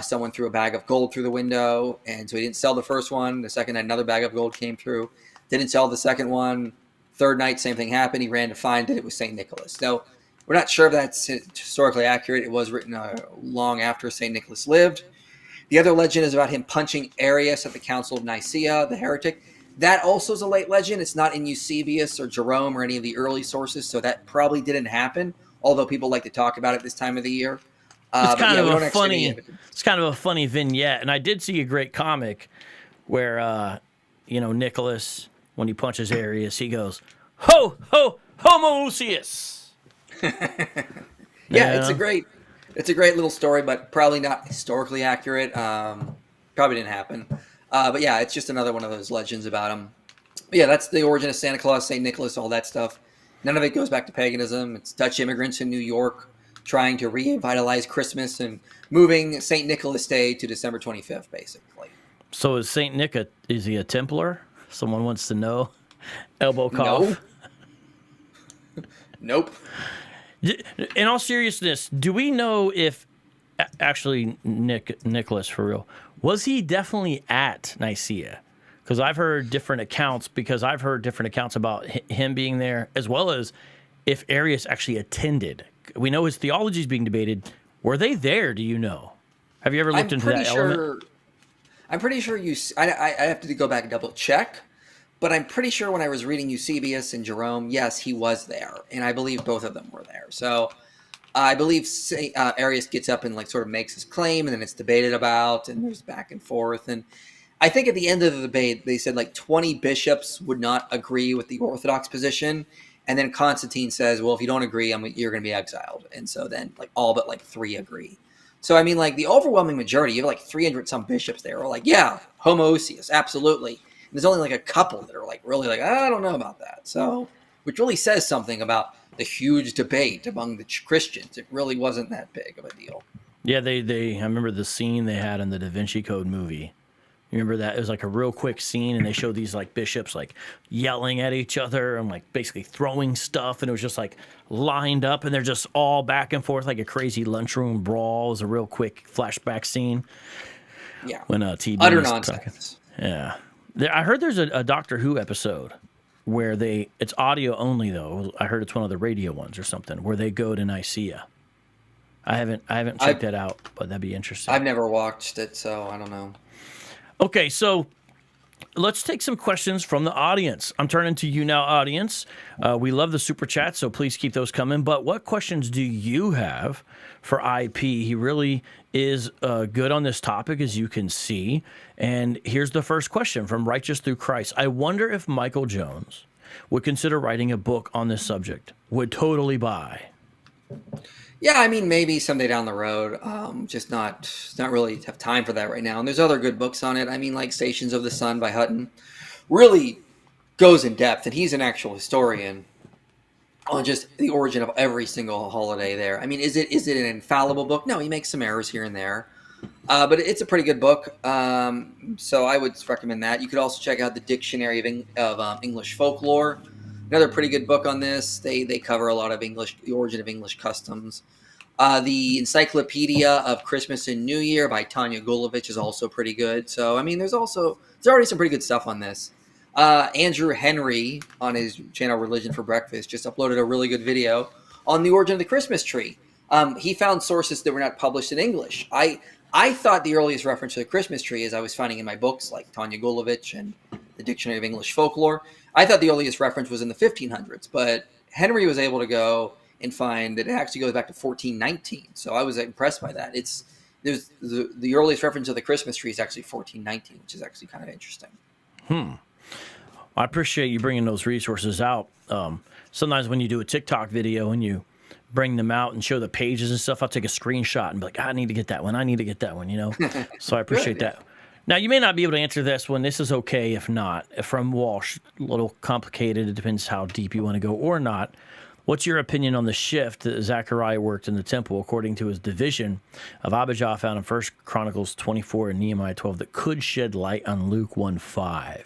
someone threw a bag of gold through the window. And so he didn't sell the first one. The second night, another bag of gold came through. Didn't sell the second one. Third night, same thing happened. He ran to find it. It was St. Nicholas. Now, we're not sure if that's historically accurate. It was written long after St. Nicholas lived. The other legend is about him punching Arius at the Council of Nicaea, the heretic. That also is a late legend. It's not in Eusebius or Jerome or any of the early sources, so that probably didn't happen, although people like to talk about it this time of the year. It's kind of a funny vignette, and I did see a great comic where, Nicholas, when he punches Arius, he goes, ho, ho, homoousius. It's a great little story, but probably not historically accurate. Probably didn't happen. But yeah, it's just another one of those legends about him. But yeah, that's the origin of Santa Claus, St. Nicholas, all that stuff. None of it goes back to paganism. It's Dutch immigrants in New York trying to revitalize Christmas and moving St. Nicholas Day to December 25th, basically. So is St. Nick is he a Templar? Someone wants to know. Elbow cough. Nope. In all seriousness, do we know if actually Nicholas, for real, was he definitely at Nicaea? Because I've heard different accounts. About him being there, as well as if Arius actually attended. We know his theology is being debated. Were they there? Do you know? Have you ever looked into that element? I'm pretty sure I have to go back and double check, but I'm pretty sure when I was reading Eusebius and Jerome, yes, he was there, and I believe both of them were there. So I believe Arius gets up and like sort of makes his claim, and then it's debated about, and there's back and forth. And I think at the end of the debate, they said like 20 bishops would not agree with the Orthodox position, and then Constantine says, "Well, if you don't agree, you're going to be exiled." And so then like all but like 3 agree. So I mean, like the overwhelming majority, you have like 300 some bishops there, are like, "Yeah, homoousios, absolutely." And there's only like a couple that are like really like, "I don't know about that." So, which really says something about the huge debate among the Christians. It really wasn't that big of a deal. Yeah, I remember the scene they had in the Da Vinci Code movie. You remember that? It was like a real quick scene, and they showed these like bishops like yelling at each other and like basically throwing stuff, and it was just like lined up, and they're just all back and forth like a crazy lunchroom brawl. It was a real quick flashback scene. Yeah, when TB utter nonsense. Yeah, I heard there's a Doctor Who episode where it's audio only though. I heard it's one of the radio ones or something where they go to Nicaea. I haven't checked that out, but that'd be interesting. I've never watched it, so I don't know. Okay, so let's take some questions from the audience. I'm turning to you now, audience. We love the super chat, so please keep those coming. But what questions do you have for IP? He really is good on this topic, as you can see. And here's the first question from Righteous Through Christ. I wonder if Michael Jones would consider writing a book on this subject. Would totally buy. Yeah, I mean, maybe someday down the road. Just not really have time for that right now. And there's other good books on it. I mean, like Stations of the Sun by Hutton really goes in depth, and he's an actual historian on just the origin of every single holiday there. I mean, is it an infallible book? No, he makes some errors here and there. But it's a pretty good book. So I would recommend that. You could also check out the Dictionary of English Folklore. Another pretty good book on this. They cover a lot of the origin of English customs. The Encyclopedia of Christmas and New Year by Tanya Gulovich is also pretty good. So, I mean, there's already some pretty good stuff on this. Andrew Henry on his channel Religion for Breakfast just uploaded a really good video on the origin of the Christmas tree. He found sources that were not published in English. I thought the earliest reference to the Christmas tree, as I was finding in my books like Tanya Gulovich and the Dictionary of English Folklore, I thought the earliest reference was in the 1500s, but Henry was able to go and find that it actually goes back to 1419. So I was impressed by that. There's the earliest reference of the Christmas tree is actually 1419, which is actually kind of interesting. I appreciate you bringing those resources out. Sometimes when you do a TikTok video and you bring them out and show the pages and stuff, I'll take a screenshot and be like, I need to get that one. I need to get that one, you know? So I appreciate that. Now, you may not be able to answer this one. This is okay if not. From Walsh, a little complicated. It depends how deep you want to go or not. What's your opinion on the shift that Zechariah worked in the temple according to his division of Abijah found in 1 Chronicles 24 and Nehemiah 12 that could shed light on Luke 1:5?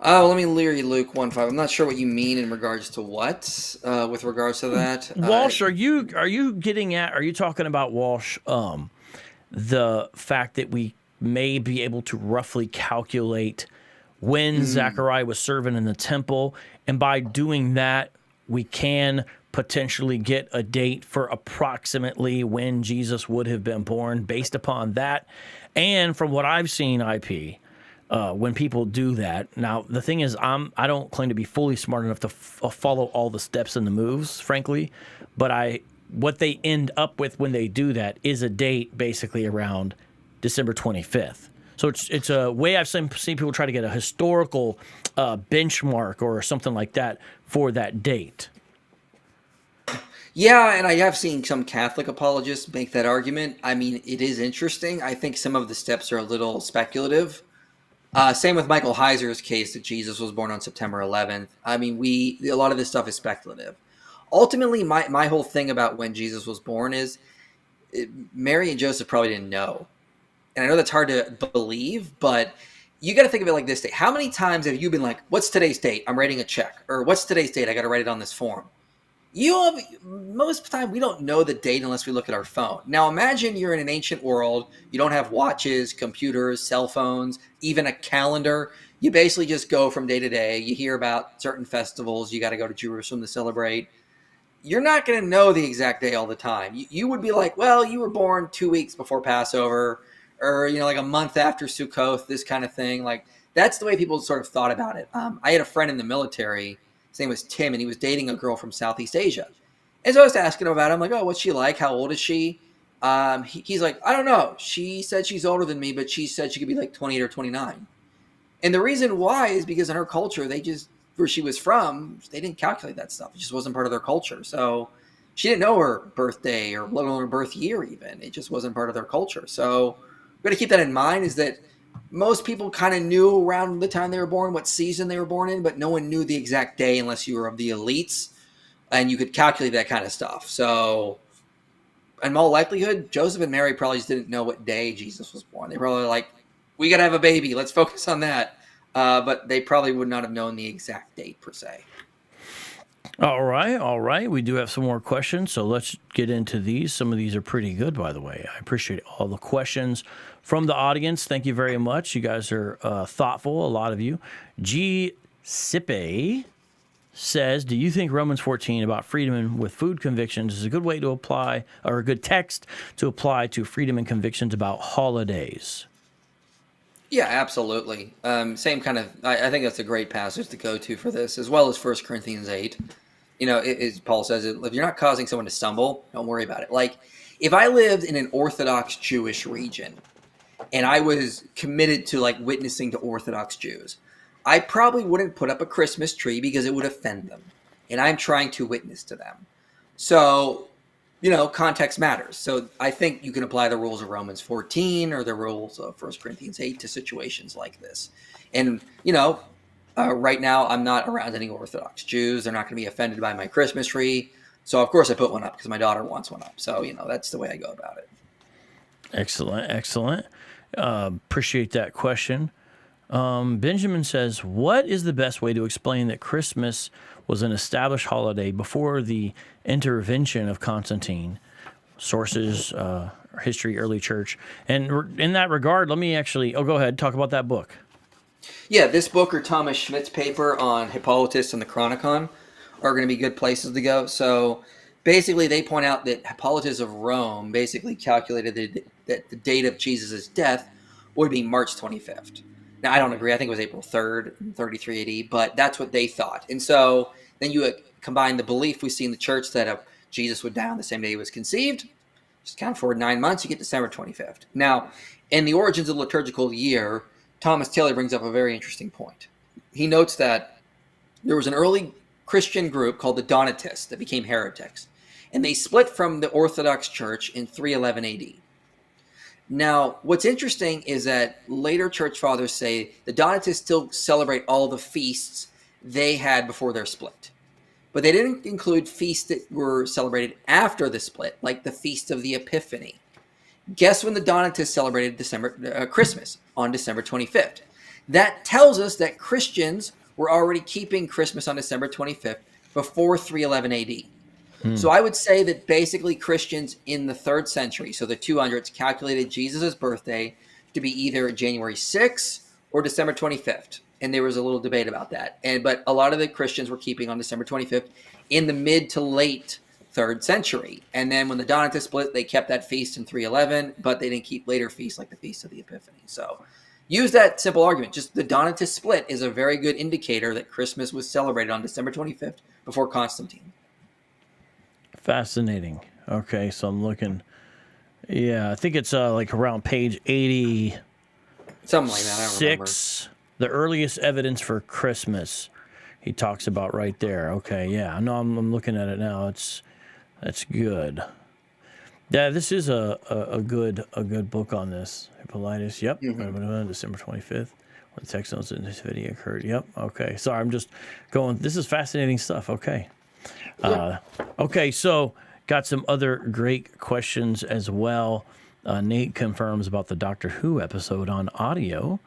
Let me read Luke 1:5. I'm not sure what you mean in regards to what, with regards to that. Walsh, are you talking about, Walsh, the fact that we may be able to roughly calculate when Zechariah was serving in the temple, and by doing that, we can potentially get a date for approximately when Jesus would have been born based upon that? And from what I've seen, IP, when people do that, now the thing is, I don't claim to be fully smart enough to follow all the steps and the moves, frankly, but what they end up with when they do that is a date basically around December 25th. So it's a way I've seen people try to get a historical benchmark or something like that for that date. Yeah, and I have seen some Catholic apologists make that argument. I mean, it is interesting. I think some of the steps are a little speculative. Same with Michael Heiser's case that Jesus was born on September 11th. I mean, a lot of this stuff is speculative. Ultimately, my whole thing about when Jesus was born is Mary and Joseph probably didn't know. And I know that's hard to believe, but you got to think of it like this: day. How many times have you been like, "What's today's date? I'm writing a check," or "What's today's date? I got to write it on this form." Most of the time we don't know the date unless we look at our phone. Now imagine you're in an ancient world. You don't have watches, computers, cell phones, even a calendar. You basically just go from day to day. You hear about certain festivals. You got to go to Jerusalem to celebrate. You're not going to know the exact day all the time. You would be like, well, you were born 2 weeks before Passover, or like a month after Sukkot, this kind of thing. Like that's the way people sort of thought about it. I had a friend in the military. His name was Tim, and he was dating a girl from Southeast Asia. And so I was asking him about it. I'm like, oh, what's she like? How old is she? He's like, I don't know. She said she's older than me, but she said she could be like 28 or 29. And the reason why is because in her culture, where she was from, they didn't calculate that stuff. It just wasn't part of their culture. So she didn't know her birthday or let alone her birth year even. It just wasn't part of their culture. So we got to keep that in mind, is that most people kind of knew around the time they were born what season they were born in, but no one knew the exact day unless you were of the elites and you could calculate that kind of stuff. So in all likelihood, Joseph and Mary probably just didn't know what day Jesus was born. They probably like, we got to have a baby. Let's focus on that. But they probably would not have known the exact date per se. All right. We do have some more questions, so let's get into these. Some of these are pretty good, by the way. I appreciate all the questions from the audience. Thank you very much. You guys are thoughtful, a lot of you. G. Sippe says, do you think Romans 14 about freedom with food convictions is a good way to apply, or a good text to apply to freedom and convictions about holidays? Yeah, absolutely. Same kind of, I think that's a great passage to go to for this, as well as 1 Corinthians 8. Paul says, if you're not causing someone to stumble, don't worry about it. Like, if I lived in an Orthodox Jewish region and I was committed to like witnessing to Orthodox Jews, I probably wouldn't put up a Christmas tree because it would offend them. And I'm trying to witness to them. So, context matters. So I think you can apply the rules of Romans 14 or the rules of 1 Corinthians 8 to situations like this. And, right now I'm not around any Orthodox Jews. They're not going to be offended by my Christmas tree. So, of course, I put one up because my daughter wants one up. So, that's the way I go about it. Excellent. Appreciate that question. Benjamin says, what is the best way to explain that Christmas was an established holiday before the intervention of Constantine? Sources, history, early church. And in that regard, let me go ahead, talk about that book. Yeah, this book or Thomas Schmidt's paper on Hippolytus and the Chronicon are going to be good places to go. So basically, they point out that Hippolytus of Rome basically calculated that the date of Jesus' death would be March 25th. Now, I don't agree. I think it was April 3rd, 33 AD, but that's what they thought. And so then you combine the belief we see in the church that Jesus would die on the same day he was conceived. Just count forward 9 months, you get December 25th. Now, in the origins of the liturgical year, Thomas Taylor brings up a very interesting point. He notes that there was an early Christian group called the Donatists that became heretics, and they split from the Orthodox Church in 311 AD. Now, what's interesting is that later church fathers say the Donatists still celebrate all the feasts they had before their split. But they didn't include feasts that were celebrated after the split, like the Feast of the Epiphany. Guess when the Donatists celebrated Christmas? On December 25th. That tells us that Christians were already keeping Christmas on December 25th before 311 AD. So I would say that basically Christians in the 3rd century, so the 200s, calculated Jesus' birthday to be either January 6th or December 25th. And there was a little debate about that. But a lot of the Christians were keeping on December 25th in the mid to late 3rd century. And then when the Donatists split, they kept that feast in 311, but they didn't keep later feasts like the Feast of the Epiphany. So use that simple argument. Just the Donatist split is a very good indicator that Christmas was celebrated on December 25th before Constantine. Fascinating. Okay, so I'm looking. Yeah, I think it's like around page 80. Something like that, I don't remember. The earliest evidence for Christmas he talks about right there. Okay, yeah. No, I'm looking at it now. That's good. Yeah, this is a good book on this. Hippolytus, yep. December 25th. When the text notes in this video occurred. Yep. Okay. Sorry, I'm just going. This is fascinating stuff. Okay. Okay, so got some other great questions as well. Nate confirms about the Doctor Who episode on audio.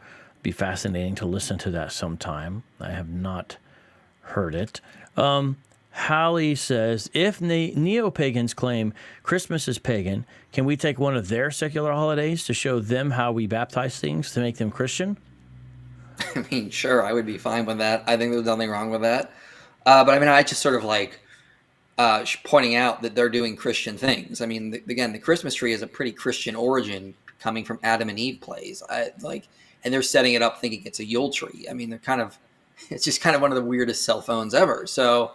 Be fascinating to listen to that sometime. I have not heard it. Hallie says, if neo-pagans claim Christmas is pagan, can we take one of their secular holidays to show them how we baptize things to make them Christian? I mean, sure, I would be fine with that. I think there's nothing wrong with that. But I mean, I just sort of like pointing out that they're doing Christian things. I mean, again, the Christmas tree is a pretty Christian origin coming from Adam and Eve plays. And they're setting it up thinking it's a Yule tree. I mean, it's just kind of one of the weirdest cell phones ever. So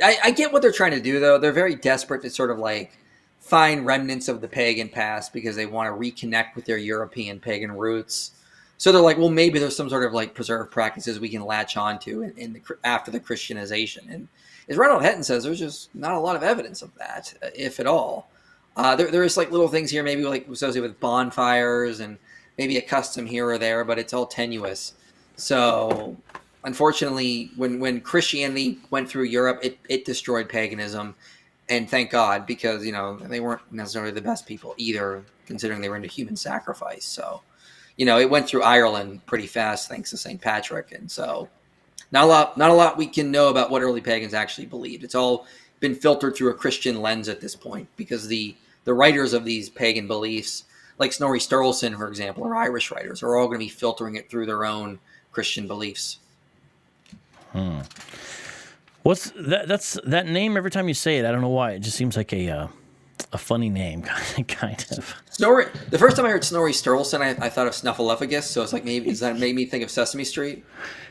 I get what they're trying to do, though. They're very desperate to sort of like find remnants of the pagan past because they want to reconnect with their European pagan roots. So they're like, well, maybe there's some sort of like preserved practices we can latch onto after the Christianization. And as Ronald Hetton says, there's just not a lot of evidence of that, if at all. There's like little things here, maybe like associated with bonfires and maybe a custom here or there, but it's all tenuous. So unfortunately, when Christianity went through Europe, it destroyed paganism. And thank God, because, they weren't necessarily the best people either, considering they were into human sacrifice. So, it went through Ireland pretty fast thanks to St. Patrick. And so not a lot we can know about what early pagans actually believed. It's all been filtered through a Christian lens at this point, because the writers of these pagan beliefs, like Snorri Sturluson, for example, or Irish writers, are all going to be filtering it through their own Christian beliefs. What's that? That's that name. Every time you say it, I don't know why. It just seems like a funny name, kind of. Snorri. The first time I heard Snorri Sturluson, I thought of Snuffleupagus. So it's like, maybe does that make me think of Sesame Street?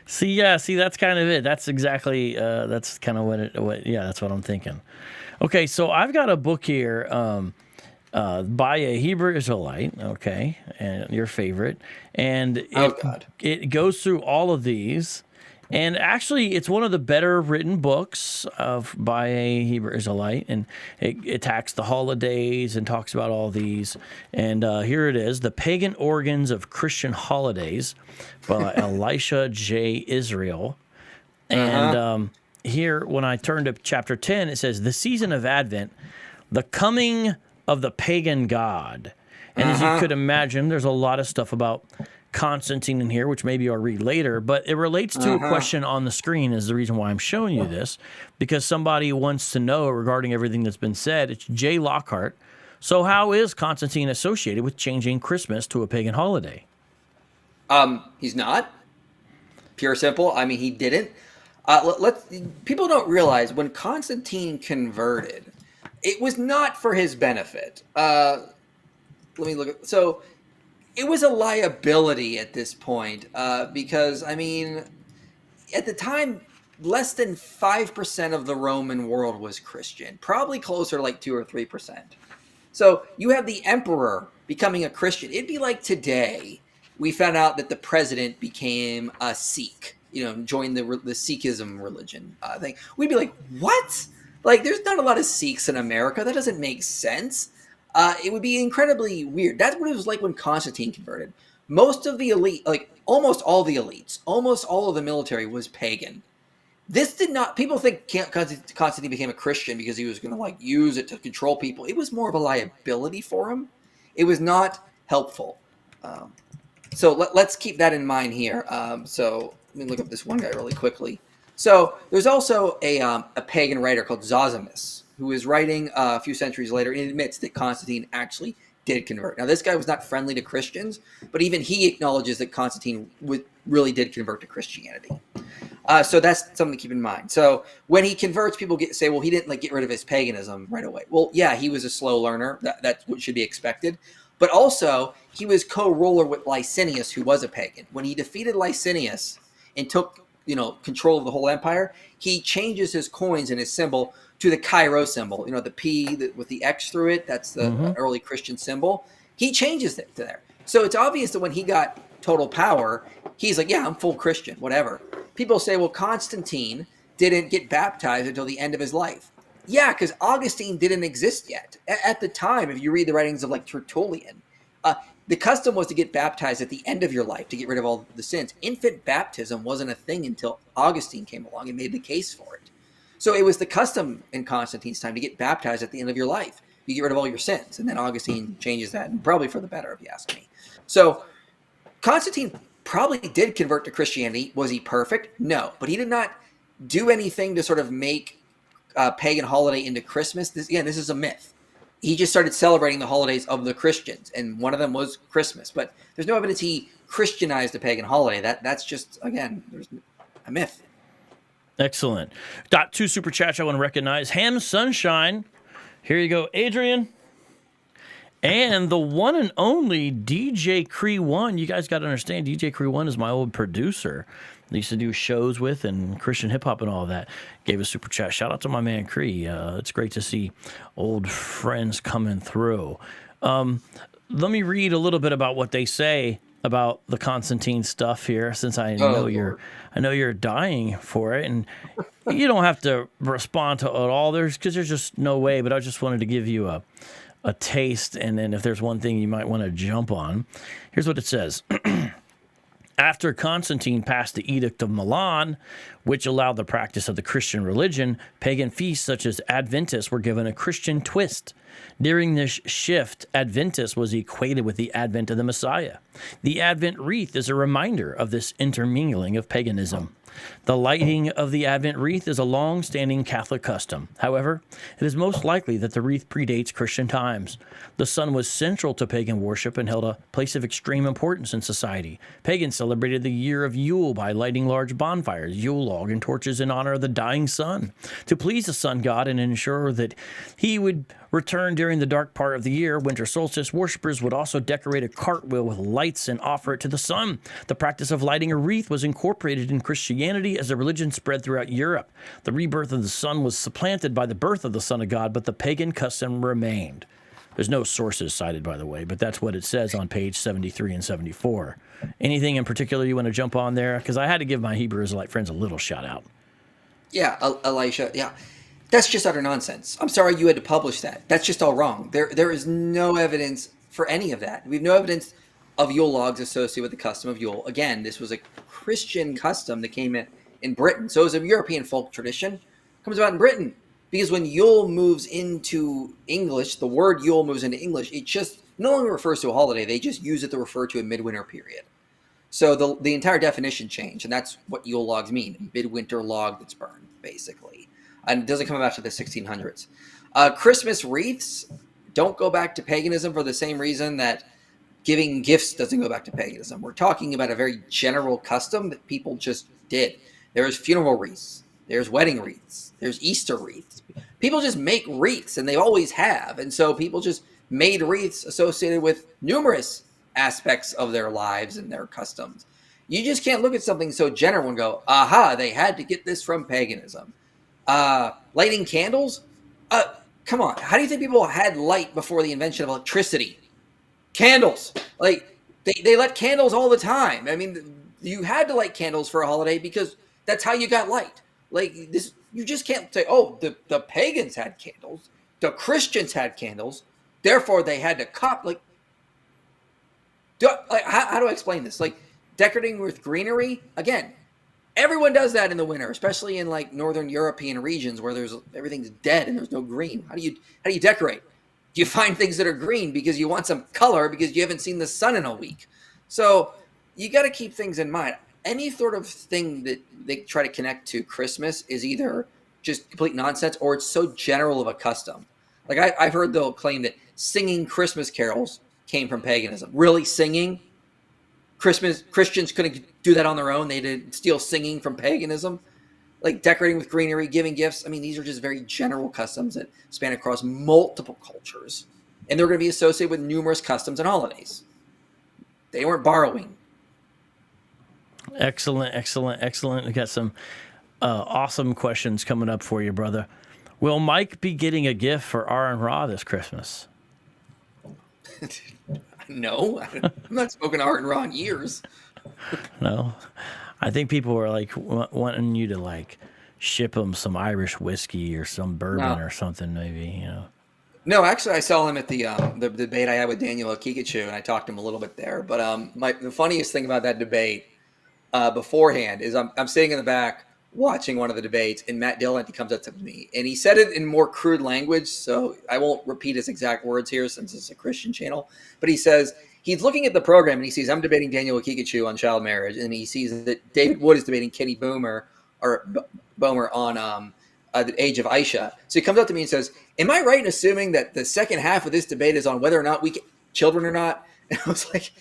See, that's kind of it. That's exactly. That's kind of that's what I'm thinking. Okay, so I've got a book here by a Hebrew Israelite. Okay, and your favorite, and it goes through all of these. And actually, it's one of the better written books by a Hebrew Israelite, and it attacks the holidays and talks about all these. And here it is, The Pagan Origins of Christian Holidays by Elisha J. Israel. And here, when I turn to chapter 10, it says, the season of Advent, the coming of the pagan god. And as you could imagine, there's a lot of stuff about Constantine in here, which maybe I'll read later, but it relates to a question on the screen is the reason why I'm showing you this, because somebody wants to know regarding everything that's been said. It's Jay Lockhart. So how is Constantine associated with changing Christmas to a pagan holiday? He's not. Pure simple. I mean, he didn't. People don't realize when Constantine converted, it was not for his benefit. Let me look at so. It was a liability at this point because, I mean, at the time, less than 5% of the Roman world was Christian, probably closer to like 2 or 3%. So you have the emperor becoming a Christian. It'd be like today we found out that the president became a Sikh, joined the Sikhism religion thing. We'd be like, what? Like, there's not a lot of Sikhs in America. That doesn't make sense. It would be incredibly weird. That's what it was like when Constantine converted. Most of the elite, like almost all the elites, almost all of the military was pagan. This did not, people think Constantine became a Christian because he was going to like use it to control people. It was more of a liability for him. It was not helpful. So let's keep that in mind here. So let me look up this one guy really quickly. So there's also a pagan writer called Zosimus, who is writing a few centuries later and admits that Constantine actually did convert. Now, this guy was not friendly to Christians, but even he acknowledges that Constantine really did convert to Christianity. So that's something to keep in mind. So when he converts, people say, well, he didn't get rid of his paganism right away. Well, yeah, he was a slow learner. That's what should be expected. But also, he was co-ruler with Licinius, who was a pagan. When he defeated Licinius and took control of the whole empire, he changes his coins and his symbol to the Chi-Rho symbol, the P with the X through it. That's the early Christian symbol. He changes it to there. So it's obvious that when he got total power, he's like, yeah, I'm full Christian, whatever. People say, well, Constantine didn't get baptized until the end of his life. Yeah, because Augustine didn't exist yet. At the time, if you read the writings of like Tertullian, the custom was to get baptized at the end of your life to get rid of all the sins. Infant baptism wasn't a thing until Augustine came along and made the case for it. So it was the custom in Constantine's time to get baptized at the end of your life. You get rid of all your sins. And then Augustine changes that, and probably for the better, if you ask me. So Constantine probably did convert to Christianity. Was he perfect? No, but he did not do anything to sort of make pagan holiday into Christmas. This is a myth. He just started celebrating the holidays of the Christians, and one of them was Christmas. But there's no evidence he Christianized a pagan holiday. That's just, again, there's a myth. Excellent. Got 2 super chats I want to recognize. Ham Sunshine. Here you go, Adrian. And the one and only DJ Cree One. You guys got to understand, DJ Cree One is my old producer. I used to do shows with and Christian hip hop and all that. Gave a super chat. Shout out to my man Cree. It's great to see old friends coming through. Let me read a little bit about what they say about the Constantine stuff here, since I know you're dying for it, and you don't have to respond to it all. There's just no way. But I just wanted to give you a taste, and then if there's one thing you might want to jump on, here's what it says. After Constantine passed the Edict of Milan, which allowed the practice of the Christian religion, pagan feasts such as Adventus were given a Christian twist. During this shift, Adventus was equated with the advent of the Messiah. The Advent wreath is a reminder of this intermingling of paganism. The lighting of the Advent wreath is a long-standing Catholic custom. However, it is most likely that the wreath predates Christian times. The sun was central to pagan worship and held a place of extreme importance in society. Pagans celebrated the year of Yule by lighting large bonfires, Yule log, and torches in honor of the dying sun. To please the sun god and ensure that he would return during the dark part of the year, winter solstice worshippers would also decorate a cartwheel with lights and offer it to the sun. The practice of lighting a wreath was incorporated in Christianity as the religion spread throughout Europe. The rebirth of the sun was supplanted by the birth of the Son of God, but the pagan custom remained. There's no sources cited, by the way, but that's what it says on page 73 and 74. Anything in particular you want to jump on there? Because I had to give my Hebrew Israelite friends a little shout out. Yeah, Elisha, yeah. That's just utter nonsense. I'm sorry you had to publish that. That's just all wrong. There is no evidence for any of that. We have no evidence of Yule logs associated with the custom of Yule. Again, this was a Christian custom that came in Britain. So it was a European folk tradition. It comes about in Britain. Because when Yule moves into English, the word Yule moves into English, it just no longer refers to a holiday. They just use it to refer to a midwinter period. So the entire definition changed, and that's what Yule logs mean. Midwinter log that's burned, basically. And it doesn't come back to the 1600s. Christmas wreaths don't go back to paganism for the same reason that giving gifts doesn't go back to paganism. We're talking about a very general custom that people just did. There's funeral wreaths. There's wedding wreaths. There's Easter wreaths. People just make wreaths, and they always have. And so people just made wreaths associated with numerous aspects of their lives and their customs. You just can't look at something so general and go, aha, they had to get this from paganism. Lighting candles? Come on. How do you think people had light before the invention of electricity? Candles. Like, they lit candles all the time. I mean, you had to light candles for a holiday because that's how you got light. Like, this, you just can't say, oh, the pagans had candles. The Christians had candles. Therefore, they had to how do I explain this? Like, decorating with greenery, again, everyone does that in the winter, especially in like northern European regions where everything's dead and there's no green. How do you decorate? You find things that are green because you want some color because you haven't seen the sun in a week. So you got to keep things in mind. Any sort of thing that they try to connect to Christmas is either just complete nonsense or it's so general of a custom. Like I've heard they'll claim that singing Christmas carols came from paganism. Really singing? Christians couldn't do that on their own. They did steal singing from paganism. Like decorating with greenery, giving gifts. I mean, these are just very general customs that span across multiple cultures. And they're going to be associated with numerous customs and holidays. They weren't borrowing. Excellent. We got some awesome questions coming up for you, brother. Will Mike be getting a gift for Aaron Ra this Christmas? No, I'm not smoking Aaron Ra in years. No, I think people are like wanting you to like ship them some Irish whiskey or some bourbon or something, maybe, you know. No, actually, I saw him at the debate I had with Daniel Akikachu, and I talked to him a little bit there. But the funniest thing about that debate beforehand is I'm sitting in the back watching one of the debates, and Matt Dillon comes up to me, and he said it in more crude language, so I won't repeat his exact words here since it's a Christian channel. But he says he's looking at the program, and he sees I'm debating Daniel Akikachu on child marriage, and he sees that David Wood is debating Kenny Boomer on the age of Aisha. So he comes up to me and says, "Am I right in assuming that the second half of this debate is on whether or not we get children or not?" And I was like,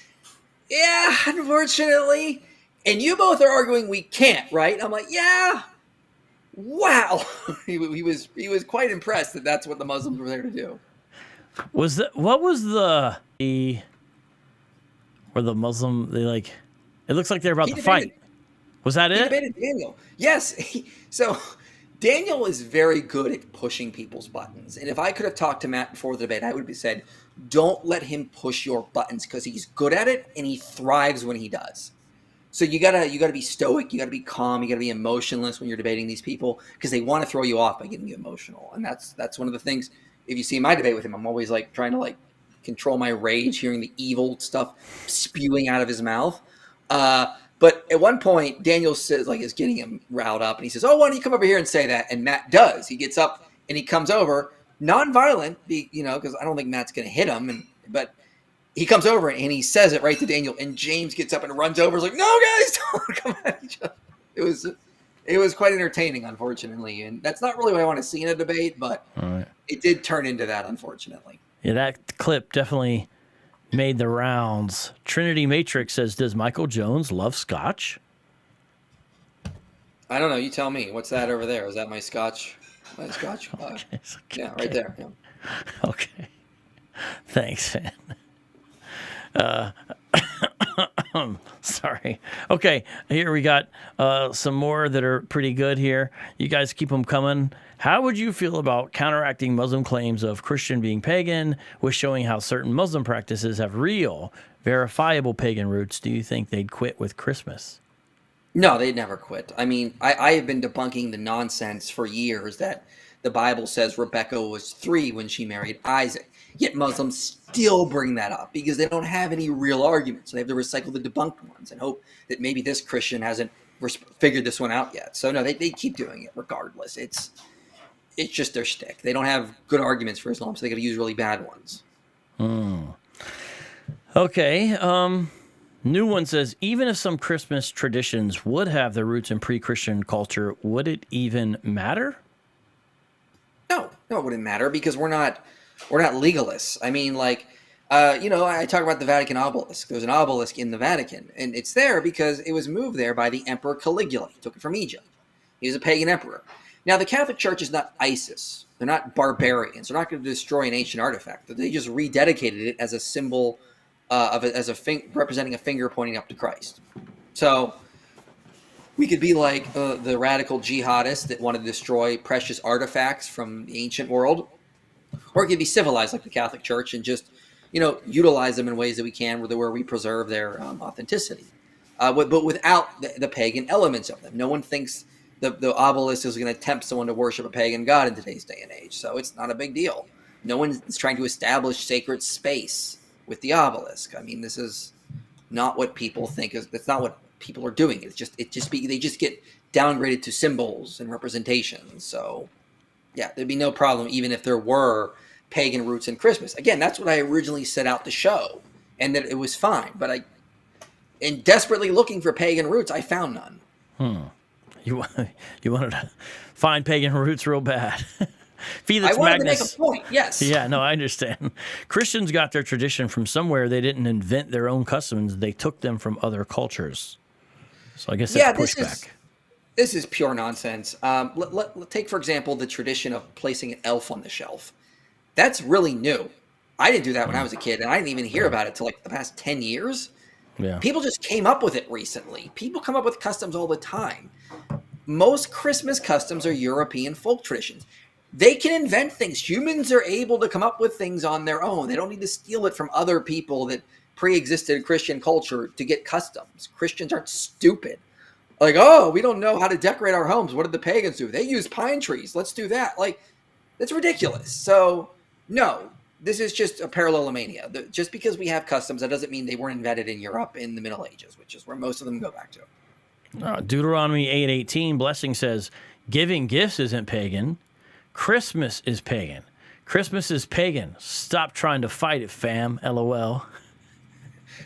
"Yeah, unfortunately." And you both are arguing we can't, right? I'm like, yeah. Wow. he was quite impressed that that's what the Muslims were there to do. What was the where the Muslim they like? It looks like they're about to fight. Was that it? He debated Daniel. Yes. So Daniel is very good at pushing people's buttons. And if I could have talked to Matt before the debate, I would have said, don't let him push your buttons because he's good at it and he thrives when he does. So you gotta be stoic, you gotta be calm, you gotta be emotionless when you're debating these people because they want to throw you off by getting you emotional. And that's one of the things. If you see my debate with him, I'm always like trying to like control my rage, hearing the evil stuff spewing out of his mouth. But at one point, Daniel says like is getting him riled up, and he says, "Oh, why don't you come over here and say that?" And Matt does. He gets up and he comes over, non-violent, because I don't think Matt's gonna hit him, but. He comes over and he says it right to Daniel, and James gets up and runs over. He's like, "No, guys, don't come at each other." It was quite entertaining, unfortunately, and that's not really what I want to see in a debate, but It did turn into that, unfortunately. Yeah, that clip definitely made the rounds. Trinity Matrix says, "Does Michael Jones love scotch?" I don't know. You tell me. What's that over there? Is that my scotch? Okay. Yeah, right there. Yeah. Okay. Thanks, man. Sorry. Okay, here we got some more that are pretty good here. You guys keep them coming. How would you feel about counteracting Muslim claims of Christian being pagan with showing how certain Muslim practices have real, verifiable pagan roots? Do you think they'd quit with Christmas? No, they'd never quit. I mean, I have been debunking the nonsense for years that the Bible says Rebecca was 3 when she married Isaac. Yet Muslims still bring that up because they don't have any real arguments. So they have to recycle the debunked ones and hope that maybe this Christian hasn't figured this one out yet. So no, they keep doing it regardless. It's just their shtick. They don't have good arguments for Islam, so they got to use really bad ones. Okay. New one says, even if some Christmas traditions would have their roots in pre-Christian culture, would it even matter? No, it wouldn't matter because we're not legalists. I mean, I talk about the Vatican obelisk. There's an obelisk in the Vatican, and it's there because it was moved there by the Emperor Caligula. He took it from Egypt. He was a pagan emperor. Now, the Catholic Church is not ISIS. They're not barbarians. They're not going to destroy an ancient artifact. They just rededicated it as a symbol representing a finger pointing up to Christ. So we could be like the radical jihadists that want to destroy precious artifacts from the ancient world. Or it could be civilized like the Catholic Church and just, utilize them in ways that we can where we preserve their authenticity. But without the pagan elements of them. No one thinks the obelisk is going to tempt someone to worship a pagan god in today's day and age. So it's not a big deal. No one is trying to establish sacred space with the obelisk. I mean, this is not what people think. That's not what people are doing. They just get downgraded to symbols and representations. So yeah, there'd be no problem even if there were pagan roots in Christmas. Again, that's what I originally set out to show, and that it was fine. But in desperately looking for pagan roots, I found none. You wanted to find pagan roots real bad. Felix Magnus. To make a point, yes. Yeah, no, I understand. Christians got their tradition from somewhere. They didn't invent their own customs. They took them from other cultures. So I guess that's pushback. This is pure nonsense. Let take, for example, the tradition of placing an elf on the shelf. That's really new. I didn't do that when I was a kid, and I didn't even hear about it till like the past 10 years. Yeah. People just came up with it recently. People come up with customs all the time. Most Christmas customs are European folk traditions. They can invent things. Humans are able to come up with things on their own. They don't need to steal it from other people that pre-existed Christian culture to get customs. Christians aren't stupid. Like, oh, we don't know how to decorate our homes. What did the pagans do? They used pine trees. Let's do that. Like, that's ridiculous. So, no, this is just a parallelomania. Just because we have customs, that doesn't mean they weren't invented in Europe in the Middle Ages, which is where most of them go back to. Deuteronomy 8:18, Blessing says, giving gifts isn't pagan. Christmas is pagan. Christmas is pagan. Stop trying to fight it, fam. LOL.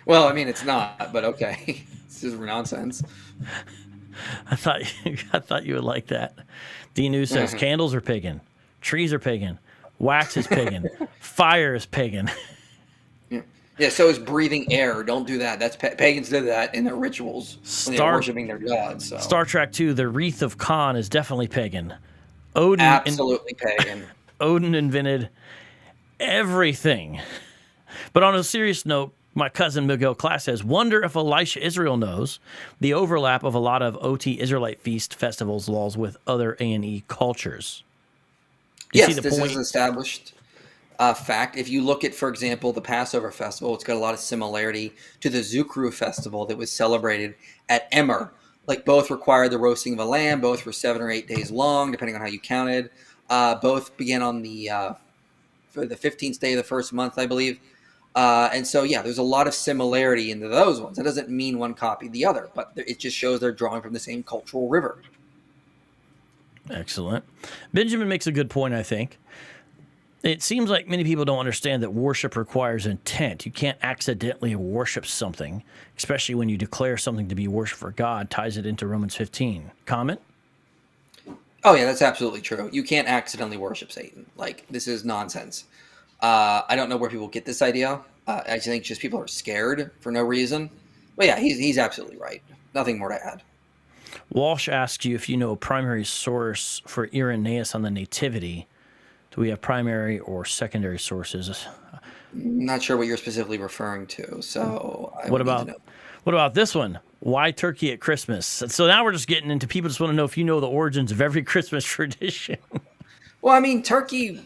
Well, I mean, it's not, but okay. This is nonsense. I thought you would like that. D News says candles are pagan, trees are pagan, wax is pagan, fire is pagan. Yeah, so is breathing air. Don't do that. That's pagans did that in their rituals when they were worshiping their gods. So. Star Trek 2, the wreath of Khan is definitely pagan. Absolutely pagan. Odin invented everything. But on a serious note, my cousin Miguel Class says, wonder if Elisha Israel knows the overlap of a lot of OT Israelite feast festivals laws with other A&E cultures. Yes, this is established fact. If you look at, for example, the Passover festival, it's got a lot of similarity to the Zukru festival that was celebrated at Emmer. Like, both required the roasting of a lamb. Both were 7 or 8 days long, depending on how you counted. Both began on for the 15th day of the first month, I believe. And so, yeah, there's a lot of similarity into those ones. That doesn't mean one copied the other, but it just shows they're drawing from the same cultural river. Excellent. Benjamin makes a good point, I think. It seems like many people don't understand that worship requires intent. You can't accidentally worship something, especially when you declare something to be worship for God, ties it into Romans 15. Comment? Oh, yeah, that's absolutely true. You can't accidentally worship Satan. Like, this is nonsense. I don't know where people get this idea. I think just people are scared for no reason. But yeah, he's absolutely right. Nothing more to add. Walsh asks you if you know a primary source for Irenaeus on the Nativity. Do we have primary or secondary sources? Not sure what you're specifically referring to. So what about this one? Why turkey at Christmas? So now we're just getting into people just want to know if you know the origins of every Christmas tradition. Well, I mean, turkey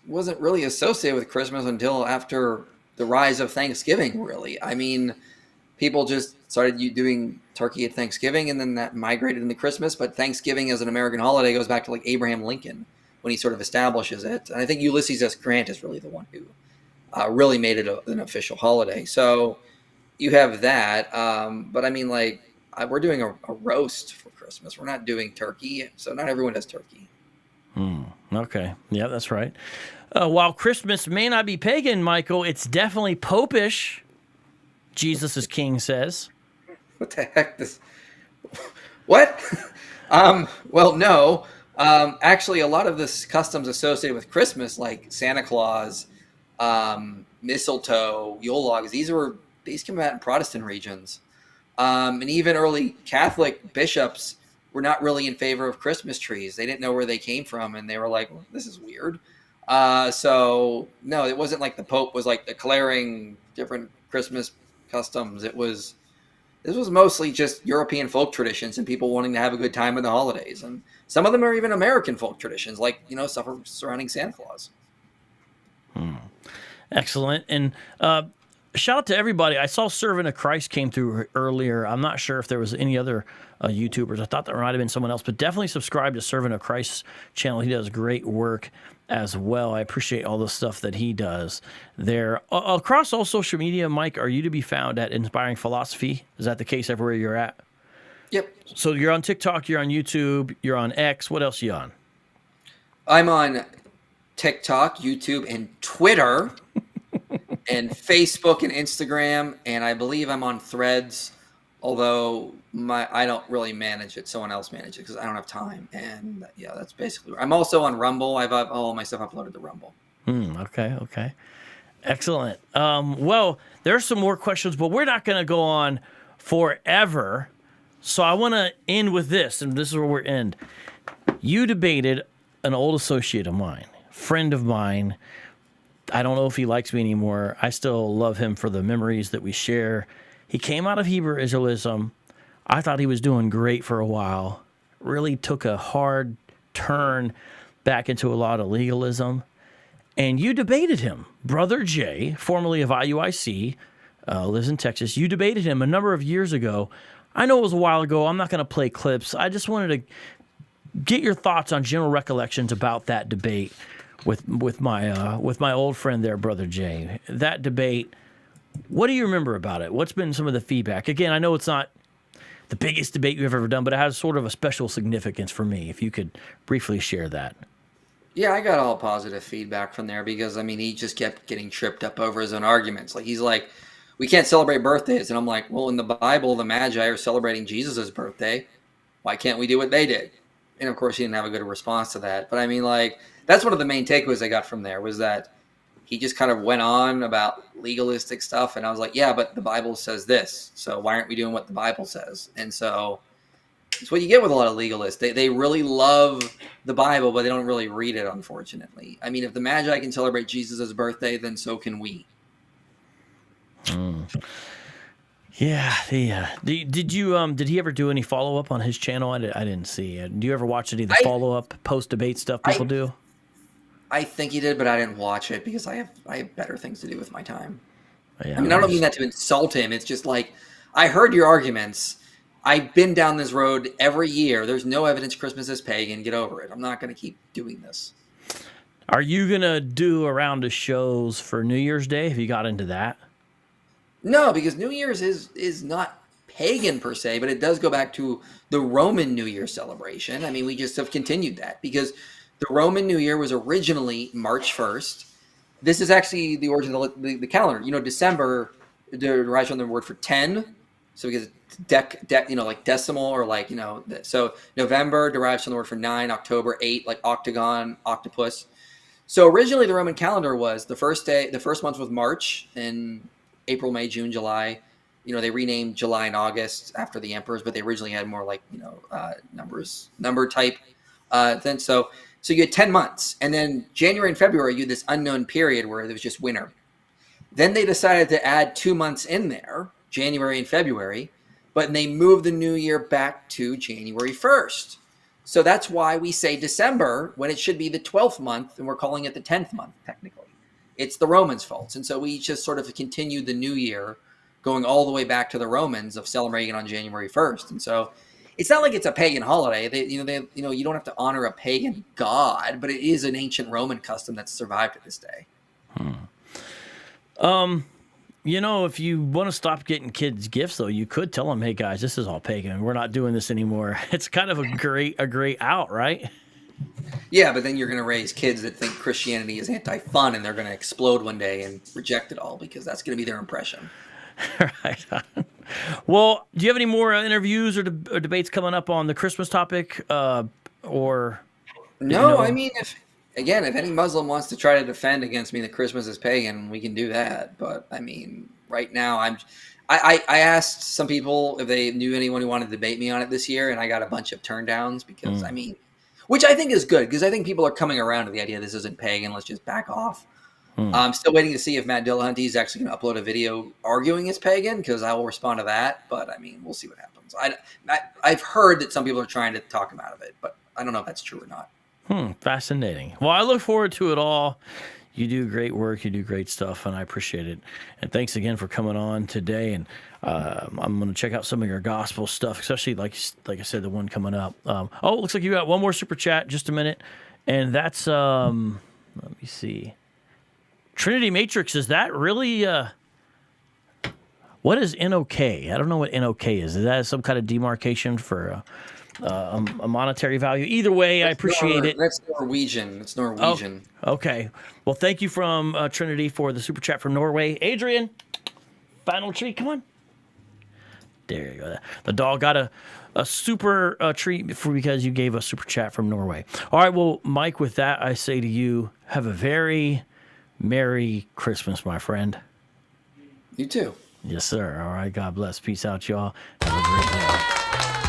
wasn't really associated with Christmas until after the rise of Thanksgiving, really. I mean, people just started doing turkey at Thanksgiving, and then that migrated into Christmas. But Thanksgiving as an American holiday goes back to like Abraham Lincoln when he sort of establishes it. And I think Ulysses S. Grant is really the one who really made it an official holiday. So you have that. But I mean, like, we're doing a roast for Christmas. We're not doing turkey. So not everyone does turkey. Okay. Yeah, that's right. While Christmas may not be pagan, Michael, it's definitely popish, Jesus is King says. What the heck? What? Well, no. Actually, a lot of this customs associated with Christmas, like Santa Claus, mistletoe, Yule logs, these came out in Protestant regions. And even early Catholic bishops were not really in favor of Christmas trees. They didn't know where they came from, and they were like, well, this is weird. So, no, it wasn't like the Pope was like declaring different Christmas customs. This was mostly just European folk traditions and people wanting to have a good time in the holidays. And some of them are even American folk traditions, like, stuff surrounding Santa Claus. Excellent. And shout out to everybody. I saw Servant of Christ came through earlier. I'm not sure if there was any other YouTubers. I thought there might have been someone else, but definitely subscribe to Servant of Christ's channel. He does great work as well. I appreciate all the stuff that he does there. Across all social media, Mike, are you to be found at Inspiring Philosophy? Is that the case everywhere you're at? Yep. So you're on TikTok, you're on YouTube, you're on X. What else are you on? I'm on TikTok, YouTube, and Twitter, and Facebook and Instagram, and I believe I'm on Threads, although I don't really manage it. Someone else manages it because I don't have time. And yeah, that's basically. I'm also on Rumble. I've all my stuff uploaded to Rumble. Okay. Excellent. Well, there's some more questions, but we're not going to go on forever. So I want to end with this, and this is where we're end. You debated an old associate of mine, friend of mine. I don't know if he likes me anymore. I still love him for the memories that we share. He came out of Hebrew Israelism. I thought he was doing great for a while. Really took a hard turn back into a lot of legalism. And you debated him. Brother Jay, formerly of IUIC, lives in Texas. You debated him a number of years ago. I know it was a while ago. I'm not going to play clips. I just wanted to get your thoughts on general recollections about that debate with my old friend there, Brother Jay. That debate, what do you remember about it? What's been some of the feedback? Again, I know it's not the biggest debate you've ever done, but it has sort of a special significance for me. If you could briefly share that. Yeah, I got all positive feedback from there because I mean he just kept getting tripped up over his own arguments. Like he's like, we can't celebrate birthdays, and I'm like, well, in the Bible, the Magi are celebrating Jesus' birthday. Why can't we do what they did? And of course, he didn't have a good response to that. But I mean, like, that's one of the main takeaways I got from there was that he just kind of went on about legalistic stuff, and I was like, yeah, but the Bible says this, so why aren't we doing what the Bible says? And so it's what you get with a lot of legalists. They really love the Bible, but they don't really read it, unfortunately. I mean, if the Magi can celebrate Jesus' birthday, then so can we. Yeah. Did he ever do any follow up on his channel? I didn't see it. Do you ever watch any of the follow up post debate stuff people do? I think he did, but I didn't watch it because I have better things to do with my time. Yeah, I mean, I don't mean that to insult him. It's just like I heard your arguments. I've been down this road every year. There's no evidence Christmas is pagan. Get over it. I'm not going to keep doing this. Are you going to do a round of shows for New Year's Day? Have you got into that? No, because New Year's is not pagan per se, but it does go back to the Roman New Year celebration. I mean, we just have continued that because the Roman New Year was originally March 1st. This is actually the origin of the calendar. You know, December derives from the word for 10. So because like decimal or like, so November derives from the word for 9, October 8, like octagon, octopus. So originally the Roman calendar was the first month was March, and April, May, June, July. They renamed July and August after the emperors, but they originally had more like, number type. So you had 10 months, and then January and February, you had this unknown period where it was just winter. Then they decided to add 2 months in there, January and February, but they moved the new year back to January 1st. So that's why we say December when it should be the 12th month, and we're calling it the 10th month, technically. It's the Romans' fault. And so we just sort of continued the new year going all the way back to the Romans of celebrating on January 1st. And so it's not like it's a pagan holiday. You don't have to honor a pagan god, but it is an ancient Roman custom that's survived to this day. If you want to stop getting kids gifts, though, you could tell them, hey, guys, this is all pagan. We're not doing this anymore. It's kind of a great out, right? Yeah, but then you're going to raise kids that think Christianity is anti-fun, and they're going to explode one day and reject it all because that's going to be their impression. Right on. Well, do you have any more interviews or debates coming up on the Christmas topic? Or no, I mean, if any Muslim wants to try to defend against me that Christmas is pagan, we can do that. But I mean, right now, I asked some people if they knew anyone who wanted to debate me on it this year, and I got a bunch of turndowns because I mean, which I think is good because I think people are coming around to the idea this isn't pagan. Let's just back off. I'm still waiting to see if Matt Dillahunty is actually going to upload a video arguing it's pagan because I will respond to that. But I mean, we'll see what happens. I've heard that some people are trying to talk him out of it, but I don't know if that's true or not. Fascinating. Well, I look forward to it all. You do great work. You do great stuff, and I appreciate it. And thanks again for coming on today. And I'm going to check out some of your gospel stuff, especially like I said, the one coming up. It looks like you got one more super chat. Just a minute, and that's let me see. Trinity Matrix, is that really what is NOK? I don't know what NOK is. Is that some kind of demarcation for a monetary value? Either way, I appreciate it. That's Norwegian. It's Norwegian. Oh, okay. Well, thank you from Trinity for the super chat from Norway. Adrian, final treat. Come on. There you go. The dog got a super treat because you gave us super chat from Norway. All right. Well, Mike, with that, I say to you, have a very Merry Christmas, my friend. You too. Yes, sir. All right. God bless. Peace out, y'all. Have a great day.